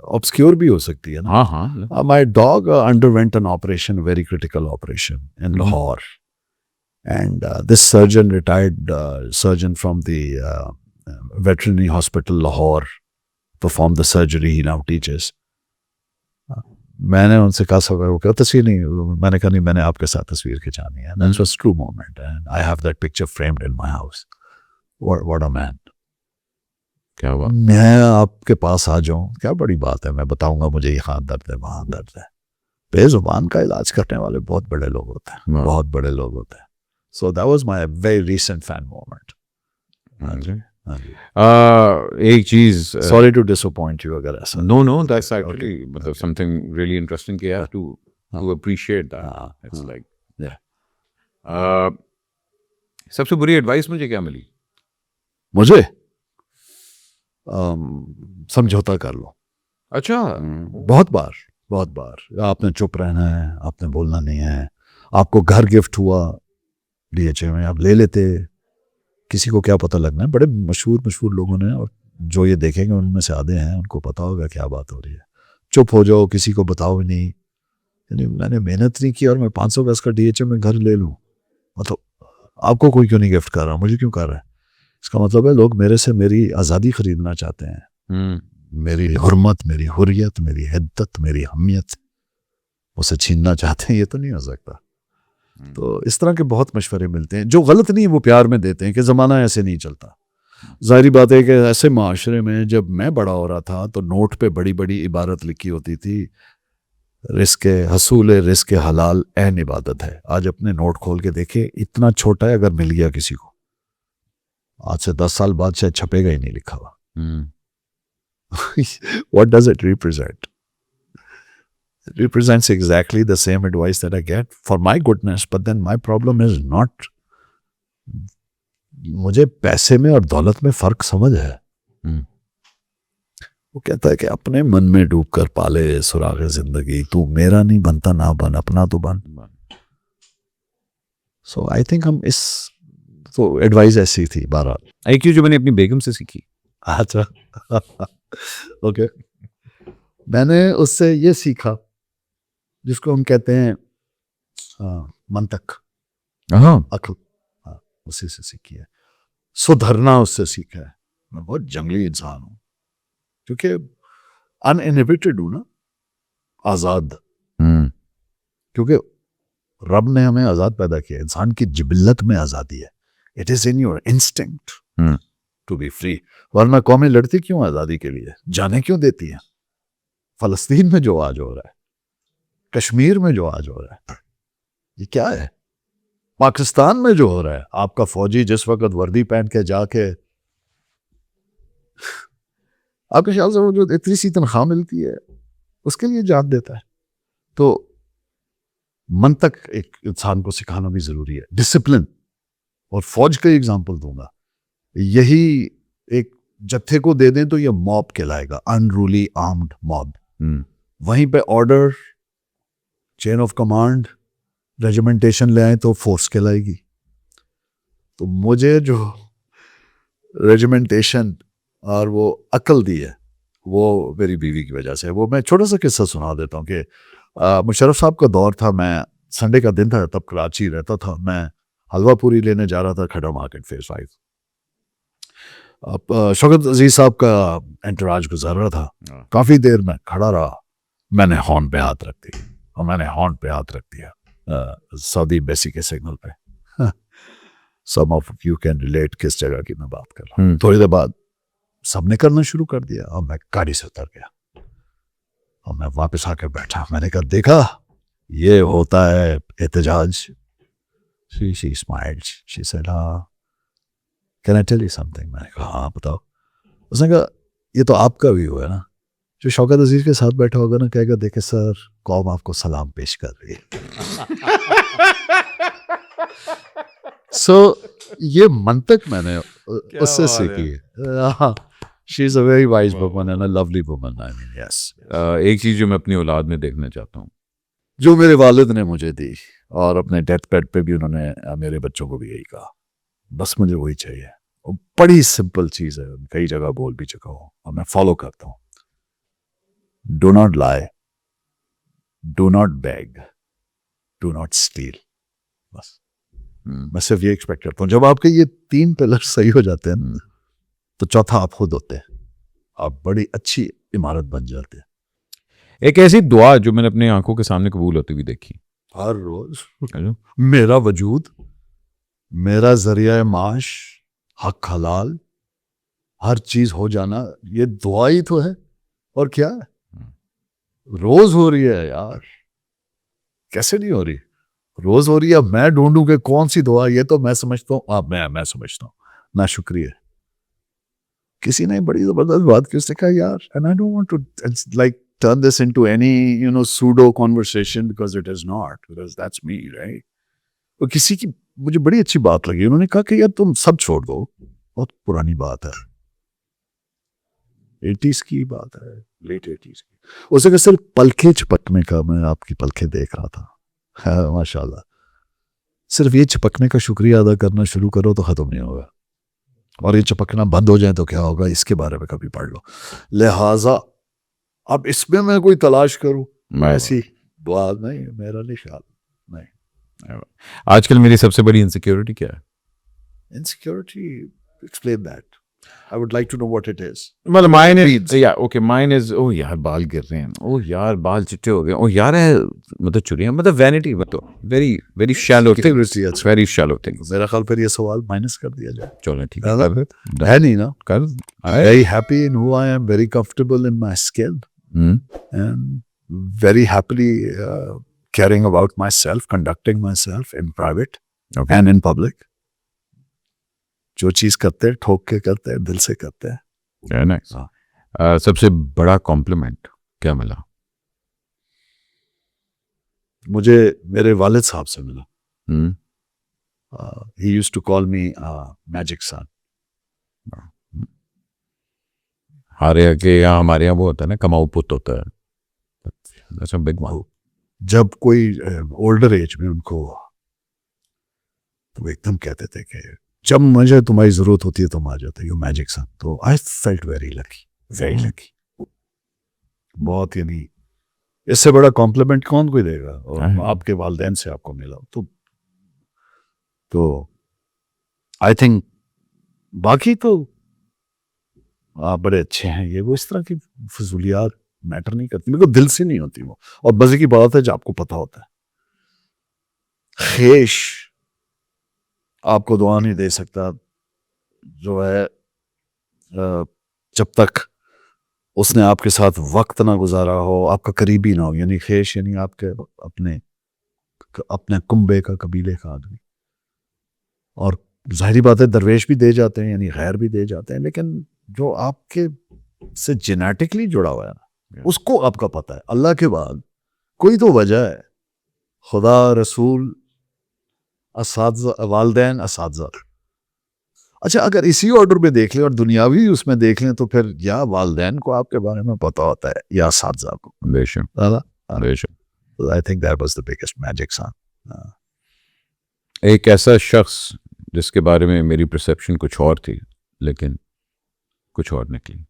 ऑब्सक्योर भी हो सकती है ना। हाँ। My dog underwent an operation, very critical operation in Lahore, and this surgeon, retired surgeon from the veterinary hospital Lahore, performed the surgery. He now teaches. मैंने उनसे कहा सब, वो कहता तस्वीर नहीं, मैंने कहा नहीं, मैंने आपके साथ तस्वीर खिंचानी है। That was true moment, and I have that picture framed in my house. What a man. क्या हुआ? मैं आपके पास आ जाऊं, क्या बड़ी बात है, मैं बताऊंगा मुझे यहाँ दर्द है, वहाँ दर्द है। बेजुबान का इलाज करने वाले बहुत बड़े लोग होते हैं, बहुत बड़े लोग होते हैं। So that was my very recent fan moment. एक चीज, सॉरी टू डिसअपॉइंट यू अगर ऐसा। नो दैट्स एक्चुअली मतलब समथिंग रियली इंटरेस्टिंग कि have to appreciate that. It's like सबसे बुरी एडवाइस मुझे क्या मिली? मुझे समझौता कर लो। अच्छा। बहुत बार आपने चुप रहना है, आपने बोलना नहीं है। आपको घर गिफ्ट हुआ DHA में, आप ले लेते, किसी को क्या पता लगना है, बड़े मशहूर लोगों ने, और जो ये देखेंगे उनमें से आधे हैं उनको पता होगा क्या बात हो रही है। चुप हो जाओ, किसी को बताओ ही नहीं, यानी मैंने मेहनत नहीं की और मैं 500 गज का DHA में घर ले लूँ, मतलब आपको कोई क्यों नहीं गिफ्ट कर रहा, मुझे क्यों कर रहा है? इसका मतलब है लोग मेरे से मेरी आज़ादी खरीदना चाहते हैं, मेरी हुर्मत, मेरी हुर्रियत, मेरी हिद्दत, मेरी हमियत उसे छीनना चाहते हैं। ये तो नहीं हो सकता। तो इस तरह के बहुत मशवरे मिलते हैं, जो गलत नहीं वो प्यार में देते हैं कि ज़माना ऐसे नहीं चलता। जाहिर बात है कि ऐसे माशरे में जब मैं बड़ा हो रहा था तो नोट पे बड़ी बड़ी इबारत लिखी होती थी, रिस्क हसूल रिस्क हलाल ऐन इबादत है। आज अपने नोट खोल के देखे, इतना छोटा है, अगर मिल गया किसी को आज से 10 साल बाद शायद छपेगा ही नहीं लिखा हुआ। What does it represent? It represents exactly the same advice that I get for my goodness, but then my problem is not, मुझे पैसे में और दौलत में फर्क समझ है। वो कहता है कि अपने मन में डूब कर पाले सुराग जिंदगी, तू मेरा नहीं बनता ना बन, अपना तो बन। सो आई थिंक हम इस, तो एडवाइस ऐसी थी। बहरहाल IQ जो मैंने अपनी बेगम से सीखी। अच्छा ओके, मैंने उससे ये सीखा जिसको हम कहते हैं मंतक, अक्ल, उसी से सीखी है। सुधरना उससे सीखा है। मैं बहुत जंगली इंसान हूँ क्योंकि अनइनहिबिटेड हूँ ना, आज़ाद, क्योंकि रब ने हमें आज़ाद पैदा किया। इंसान की जिबिल्लत में आज़ादी है। It is in your instinct to be free. वरना कौमें लड़ती क्यों आज़ादी के लिए, जाने क्यों देती हैं? फ़लस्तीन में जो आज हो रहा है, कश्मीर में जो आज हो रहा है, ये क्या है? पाकिस्तान में जो हो रहा है, आपका फौजी जिस वक्त वर्दी पहन के जाके, आपके ख्याल से वो जो इतनी सी तनख्वाह मिलती है उसके लिए जान देता है। तो मंतक एक इंसान को सिखाना भी जरूरी है, डिसिप्लिन। और फौज का एग्जांपल दूंगा, यही एक जत्थे को दे दें तो ये मॉब कहलाएगा, अनरूली आर्म्ड मॉब। वहीं पे order, chain of command, regimentation ले आए तो फोर्स कहलाएगी। तो मुझे जो रेजिमेंटेशन और वो अकल दी है वो मेरी बीवी की वजह से। वो मैं छोटा सा किस्सा सुना देता हूँ कि मुशर्रफ साहब का दौर था, मैं संडे का दिन था, तब कराची रहता था, मैं हलवा पूरी लेने जा रहा था खड़ा मार्केट फेज 5। अब शौकत अजीज साहब का एंटराज गुजर रहा था, काफ़ी देर में खड़ा रहा, मैंने हॉर्न पे हाथ रख दिया और मैंने हॉर्न पे हाथ रख दिया सऊदी एम्बेसी के सिग्नल पे। सम ऑफ यू कैन रिलेट किस जगह की मैं बात कर रहा हूँ। थोड़ी देर बाद सबने करना शुरू कर दिया और मैं गाड़ी से उतर गया और मैं वापस आकर बैठा। मैंने कहा, देखा ये होता है एहतजाज। She smiled. She said, can I tell you something? मैंने कहा, हाँ बताओ। उसने कहा, ये तो आपका व्यू है ना, जो शौकत अजीज के साथ बैठा होगा ना कहेगा, देखे सर कौम आपको सलाम पेश कर रही है। So ये मंतक मैंने उससे सीखी है। She is a very wise woman and a lovely woman. I mean, yes. एक चीज़ जो मैं अपनी औलाद में देखना चाहता हूँ, जो मेरे वालिद ने मुझे दी, और अपने डेथ बेड पे भी उन्होंने मेरे बच्चों को भी यही कहा, बस मुझे वही चाहिए। और बड़ी सिंपल चीज़ है, कई जगह बोल भी चुका हूँ और मैं फॉलो करता हूँ। Do not lie, do not beg, do not steal. बस मैं सिर्फ ये एक्सपेक्ट करता हूँ। जब आपके ये 3 पिलर सही हो जाते हैं ना, तो चौथा आप खुद होते हैं, आप बड़ी अच्छी इमारत बन जाते हैं। एक ऐसी दुआ जो मैंने अपनी आंखों के सामने कबूल होती हुई देखी हर रोज, मेरा वजूद, मेरा जरिया माश, हक हलाल, हर चीज हो जाना, ये दुआ ही तो है। और क्या है, रोज हो रही है यार, कैसे नहीं हो रही, रोज हो रही है। मैं ढूंढूं कि कौन सी दुआ, ये तो मैं समझता हूँ, मैं समझता हूँ ना शुक्रिया। किसी ने बड़ी जबरदस्त बात की, उसने कहा यार, and I don't want to like turn this into any pseudo conversation because it is not, because that's me, right? तो किसी की मुझे बड़ी अच्छी बात लगी, उन्होंने कहा कि यार तुम सब छोड़ दो, बहुत पुरानी बात है, 80s की बात है, लेट 80s की। उसे कहा सिर्फ पलके झपकने का, मैं आपकी पलके देख रहा था, माशाल्लाह, सिर्फ ये झपकने का शुक्रिया अदा करना शुरू करो तो खत्म नहीं होगा। और ये चपकना बंद हो जाए तो क्या होगा, इसके बारे में कभी पढ़ लो। लिहाजा अब इसमें मैं कोई तलाश करूं, ऐसी बात नहीं, मेरा नहीं ख्याल। नहीं, आजकल मेरी सबसे बड़ी इनसिक्योरिटी क्या है? insecurity, explain that. I would like to know what it is. मतलब माइन Beads. इज, या ओके, माइन इज, ओह यार बाल गिर रहे हैं, ओह यार बाल चिट्टे हो गए, ओह यार है, मतलब चुरियां, मतलब वैनिटी, मतलब very very shallow thing, Insecurity, अच्छा। Very shallow thing. मेरा ख्याल फिर ये सवाल माइनस कर दिया जाए। चलो ठीक है ना? है, है नहीं ना? कर Very happy in who I am, very comfortable in my skin, and very happily caring about myself, conducting myself in private Okay. and in public. जो चीज करते हैं ठोक के करते हैं, दिल से करते हैं। Very nice. सबसे बड़ा कॉम्प्लीमेंट क्या मिला? मुझे मेरे वालिद साहब से मिला। हम्म, He used to call me magic son. हमारे के यहाँ, हमारे यहाँ वो होता है ना, कमाऊ पुत होता है। That's a big one. जब कोई ओल्डर एज में उनको, तो वो एकदम कहते थे कि जब मुझे तुम्हारी जरूरत होती है तुम आ जाते, यू मैजिक सन। तो आई फेल्ट वेरी लकी। बहुत, यानी इससे बड़ा कॉम्प्लीमेंट कौन कोई देगा, और आपके वालिदैन से आपको मिला तो आई थिंक, बाकी तो आप बड़े अच्छे हैं, ये वो इस तरह की फजूलियात मैटर नहीं करती, मेरे को दिल से नहीं होती वो। और मजे की बात है, जो आपको पता होता है, खेश आपको दुआ नहीं दे सकता जो है जब तक उसने आपके साथ वक्त ना गुजारा हो, आपका करीबी ना हो। यानी खेश यानी आपके अपने कुंबे का, कबीले का आदमी। और जाहिर बात है दरवेश भी दे जाते हैं, यानी गैर भी दे जाते हैं, लेकिन जो आपके से जेनेटिकली जुड़ा हुआ है ना, उसको आपका पता है। अल्लाह के बाद कोई तो वजह है, खुदा, रसूल, असातिज़ा, वालिदैन, असातिज़ा। अच्छा, अगर इसी ऑर्डर में देख लें और दुनियावी उसमें देख लें, तो फिर या वालिदैन को आपके बारे में पता होता है या असातिज़ा को। बेशक बेशक। I think that was the biggest magician. एक ऐसा शख्स जिसके बारे में मेरी परसेप्शन कुछ और थी, लेकिन कुछ और निकली।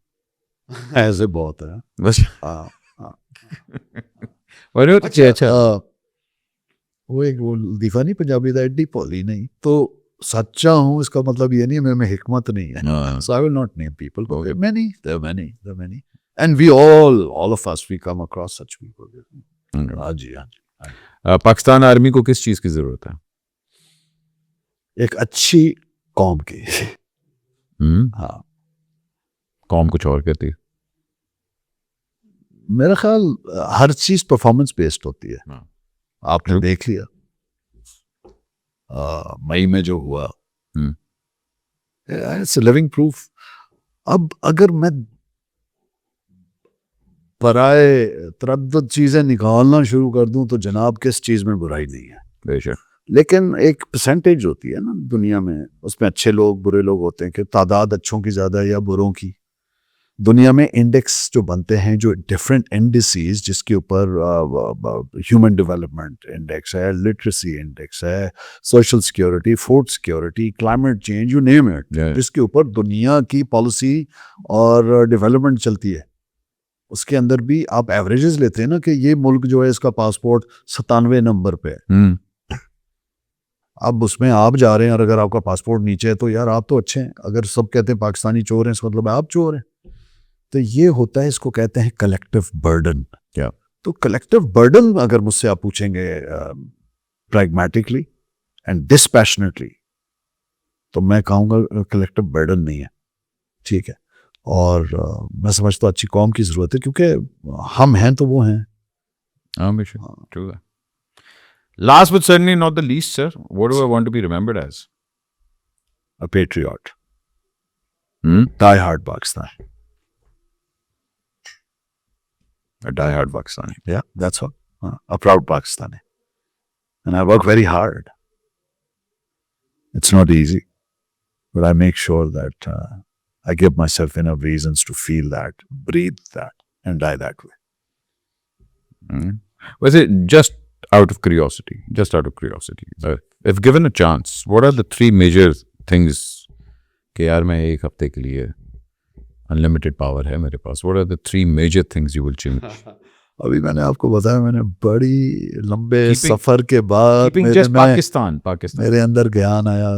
ऐसे बहुत है बस अच्छा, वो एक वो दीवानी पंजाबी था, एडी पॉली नहीं तो सच्चा हूँ, इसका मतलब ये नहीं है मैं हिकमत नहीं है। So I will not name people, but there are many, and we all of us, we come across such people. हाँ जी। पाकिस्तान आर्मी को किस चीज की जरूरत है? एक अच्छी कौम की। हाँ, कौम कुछ और कहती है। मेरा ख्याल हर चीज परफॉर्मेंस बेस्ड होती है। आपने देख लिया मई में जो हुआ, इट्स लिविंग प्रूफ। अब अगर मैं पराए तरद्दुद चीजें निकालना शुरू कर दूं तो जनाब किस चीज में बुराई नहीं है, बेशक। लेकिन एक परसेंटेज होती है ना दुनिया में, उसमें अच्छे लोग बुरे लोग होते हैं, कि तादाद अच्छों की ज्यादा है या बुरों की। दुनिया में इंडेक्स जो बनते हैं, जो डिफरेंट इंडिसेस, जिसके ऊपर ह्यूमन डेवलपमेंट इंडेक्स है, लिटरेसी इंडेक्स है, social security, food security, climate change, you name it, जिसके ऊपर दुनिया की पॉलिसी और डेवलपमेंट चलती है, उसके अंदर भी आप एवरेजेस लेते हैं ना कि ये मुल्क जो है इसका पासपोर्ट 97 नंबर पे है। अब उसमें आप जा रहे हैं और अगर आपका पासपोर्ट नीचे है तो यार आप तो अच्छे हैं। अगर सब कहते हैं पाकिस्तानी चोर हैं, इसका मतलब आप चोर हैं। तो ये होता है, इसको कहते हैं कलेक्टिव बर्डन। क्या? तो कलेक्टिव बर्डन अगर मुझसे आप पूछेंगे प्रैग्मेटिकली एंड डिस्पैशनेटली, तो मैं कहूँगा कलेक्टिव बर्डन नहीं है। ठीक है, और मैं समझता हूँ अच्छी कौम की ज़रूरत है, क्योंकि हम हैं तो वो हैं। True that. Last but certainly not the least, sir, what do I want to be remembered as? A patriot. Die hard Pakistan. A die-hard Pakistani. Yeah, that's all. A proud Pakistani. And I work very hard. It's not easy, but I make sure that I give myself enough reasons to feel that, breathe that, and die that way. Was it just out of curiosity? If given a chance, what are the three major things कि यार मैं एक हफ्ते के लिए अनलिमिटेड पावर है मेरे पास, what are the 3 major things you will change? अभी मैंने आपको बताया, मैंने बड़ी लंबे Keeping- सफर के बाद पाकिस्तान मेरे अंदर ज्ञान आया।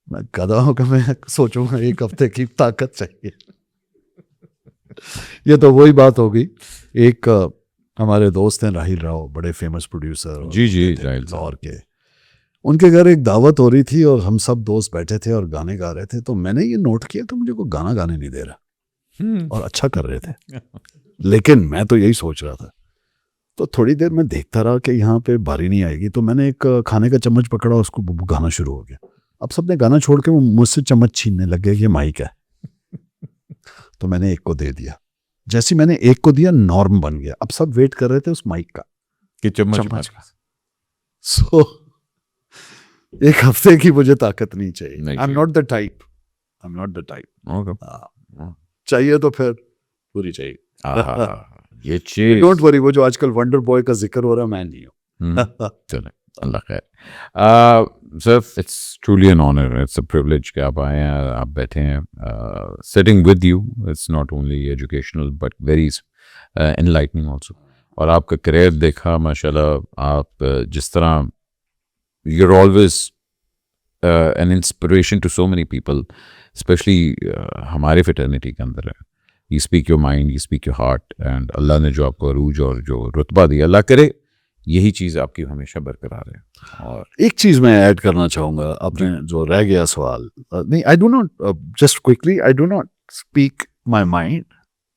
मैं गधा हूं कि मैं सोचूंगा एक हफ्ते की ताकत चाहिए। ये तो वही बात होगी। एक हमारे दोस्त हैं राहिल राव, बड़े फेमस प्रोड्यूसर जी राहिल साहब। लाहौर के, उनके घर एक दावत हो रही थी और हम सब दोस्त बैठे थे और गाने गा रहे थे। तो मैंने ये नोट किया कि मुझे कोई गाना गाने नहीं दे रहा और अच्छा कर रहे थे, लेकिन मैं तो यही सोच रहा था। तो थोड़ी देर मैं देखता रहा कि यहाँ पे बारी नहीं आएगी, तो मैंने एक खाने का चम्मच पकड़ा, उसको गाना शुरू हो गया। अब सबने गाना छोड़ के मुझसे चम्मच छीनने लग गए, ये माइक है। तो मैंने एक को दे दिया। जैसे मैंने एक को दिया, नॉर्म बन गया। अब सब वेट कर रहे थे उस माइक का, कि चम्मच का। सो एक हफ्ते की मुझे ताकत नहीं चाहिए। आई am not the type, I am not the type. चाहिए तो फिर पूरी चाहिए। ये चीज, डोंट वरी, वो जो आजकल वंडर बॉय का जिक्र हो रहा है, मैं नहीं हूँ। चले, अल्लाह खैर। Sir, it's truly an honour, it's a privilege कि आप आए हैं, आप बैठे हैं। Sitting with you, it's not only educational but very enlightening also. और आपका करियर देखा माशाल्लाह, आप जिस तरह you're always an inspiration to so many people, especially हमारे fraternity के अंदर है। You speak your mind, you speak your heart, and अल्लाह ने जो आपको अरूज और जो रुतबा दिया, अल्लाह करे यही चीज़ आपकी हमेशा बरकरार है। और एक चीज मैं ऐड करना चाहूंगा, आपने जो रह गया सवाल, नहीं, I do not just quickly, I do not speak my mind,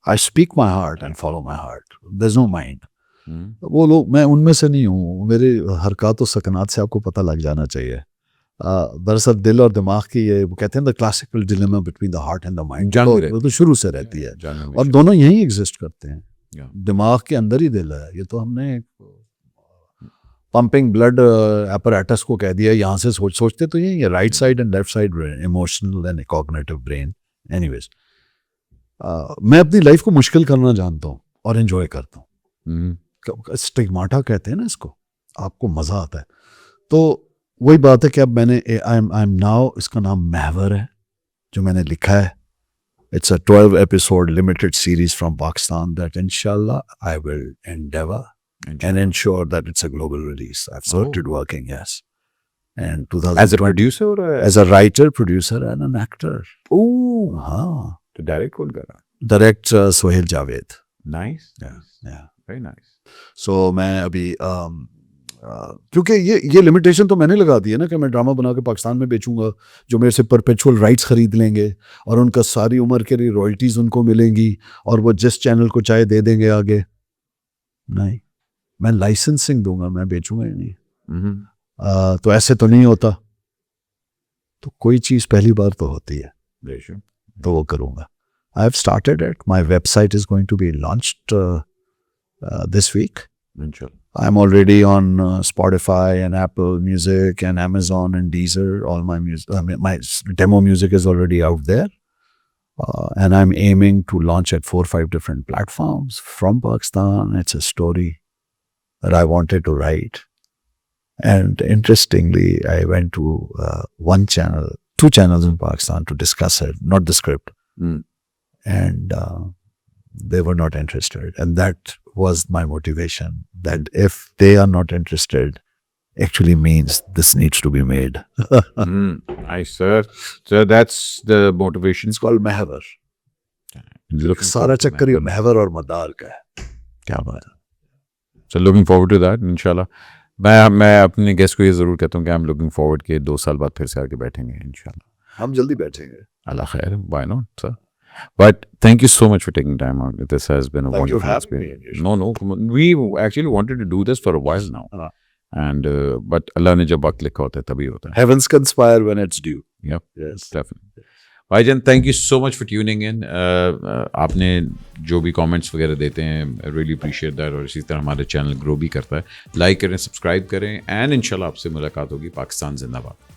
I speak my heart and follow my heart. There is no mind. वो लोग, मैं उनमें से नहीं हूँ। मेरे हरकत और सकनात से आपको पता लग जाना चाहिए। दरअसल दिल और दिमाग की, ये वो कहते हैं the classical dilemma between the heart and the mind, वो तो शुरू से रहती है और दोनों यहीं एग्जिस्ट करते हैं। दिमाग के अंदर ही दिल है। ये तो हमने पंपिंग ब्लड एपरेटस को कह दिया, यहाँ से सोचते तो यही है, right side and left side brain, emotional and cognitive brain. Anyways, मैं अपनी लाइफ को मुश्किल करना जानता हूँ और एंजॉय करता हूँ। स्टिग्माटा कहते हैं ना इसको, आपको मजा आता है। तो वही बात है कि अब मैंने आई एम नाउ, इसका नाम महवर है जो मैंने लिखा है। It's a 12 episode limited series from Pakistan that इंशाल्लाह I will endeavour and ensure that it's a global release. I've started working, yes. And 2020, as a producer or as a writer, producer and an actor. Oh, हाँ, तो डायरेक्ट कौन कर रहा? direct Sohail Javed. Nice, Yeah. very nice. So मैं अभी क्योंकि ये लिमिटेशन तो मैंने लगा दी है ना कि मैं ड्रामा बना के पाकिस्तान में बेचूंगा, जो मेरे से परपेचुअल राइट्स खरीद लेंगे और उनका सारी उम्र के लिए रॉयल्टीज उनको मिलेंगी और वो जिस चैनल को चाहे दे देंगे आगे। नहीं, मैं लाइसेंसिंग दूंगा, मैं बेचूंगा ही नहीं। तो ऐसे तो नहीं होता। तो कोई चीज पहली बार तो होती है, तो वो करूंगा। I have started it, my website is going to be launched this week. I'm already on Spotify and Apple Music and Amazon and Deezer. All my music, my demo music is already out there. And I'm aiming to launch at 4 or 5 different platforms from Pakistan. It's a story that I wanted to write. And interestingly, I went to one channel, 2 channels in Pakistan to discuss it, not the script. And they were not interested. And that was my motivation, that if they are not interested, actually means this needs to be made. Nice, sir. So that's the motivation. It's called Mahvar. सारा चक्कर ये महवर और मदार का है। क्या बात है। So looking forward to that, inshallah. मैं अपने गेस्ट को ये ज़रूर कहता हूँ कि I'm looking forward कि 2 साल बाद फिर से आके बैठेंगे इंशाल्लाह। हम जल्दी बैठेंगे। अल्लाह खैर, why not, sir? But thank you so much for taking time out. This has been a Thank you wonderful for having me. experience. No, come on. We actually wanted to do this for a while now. And but Allah ने जब वक्त लिखा होता है तभी होता है। Heavens conspire when it's due. Yep, Yes. definitely. भाईजान, thank you so much for tuning in. आपने जो भी comments वगैरह देते हैं, I really appreciate that. और इसी तरह हमारे चैनल ग्रो भी करता है। लाइक करें, सब्सक्राइब करें, and इंशाल्लाह आपसे मुलाकात होगी। पाकिस्तान जिंदाबाद।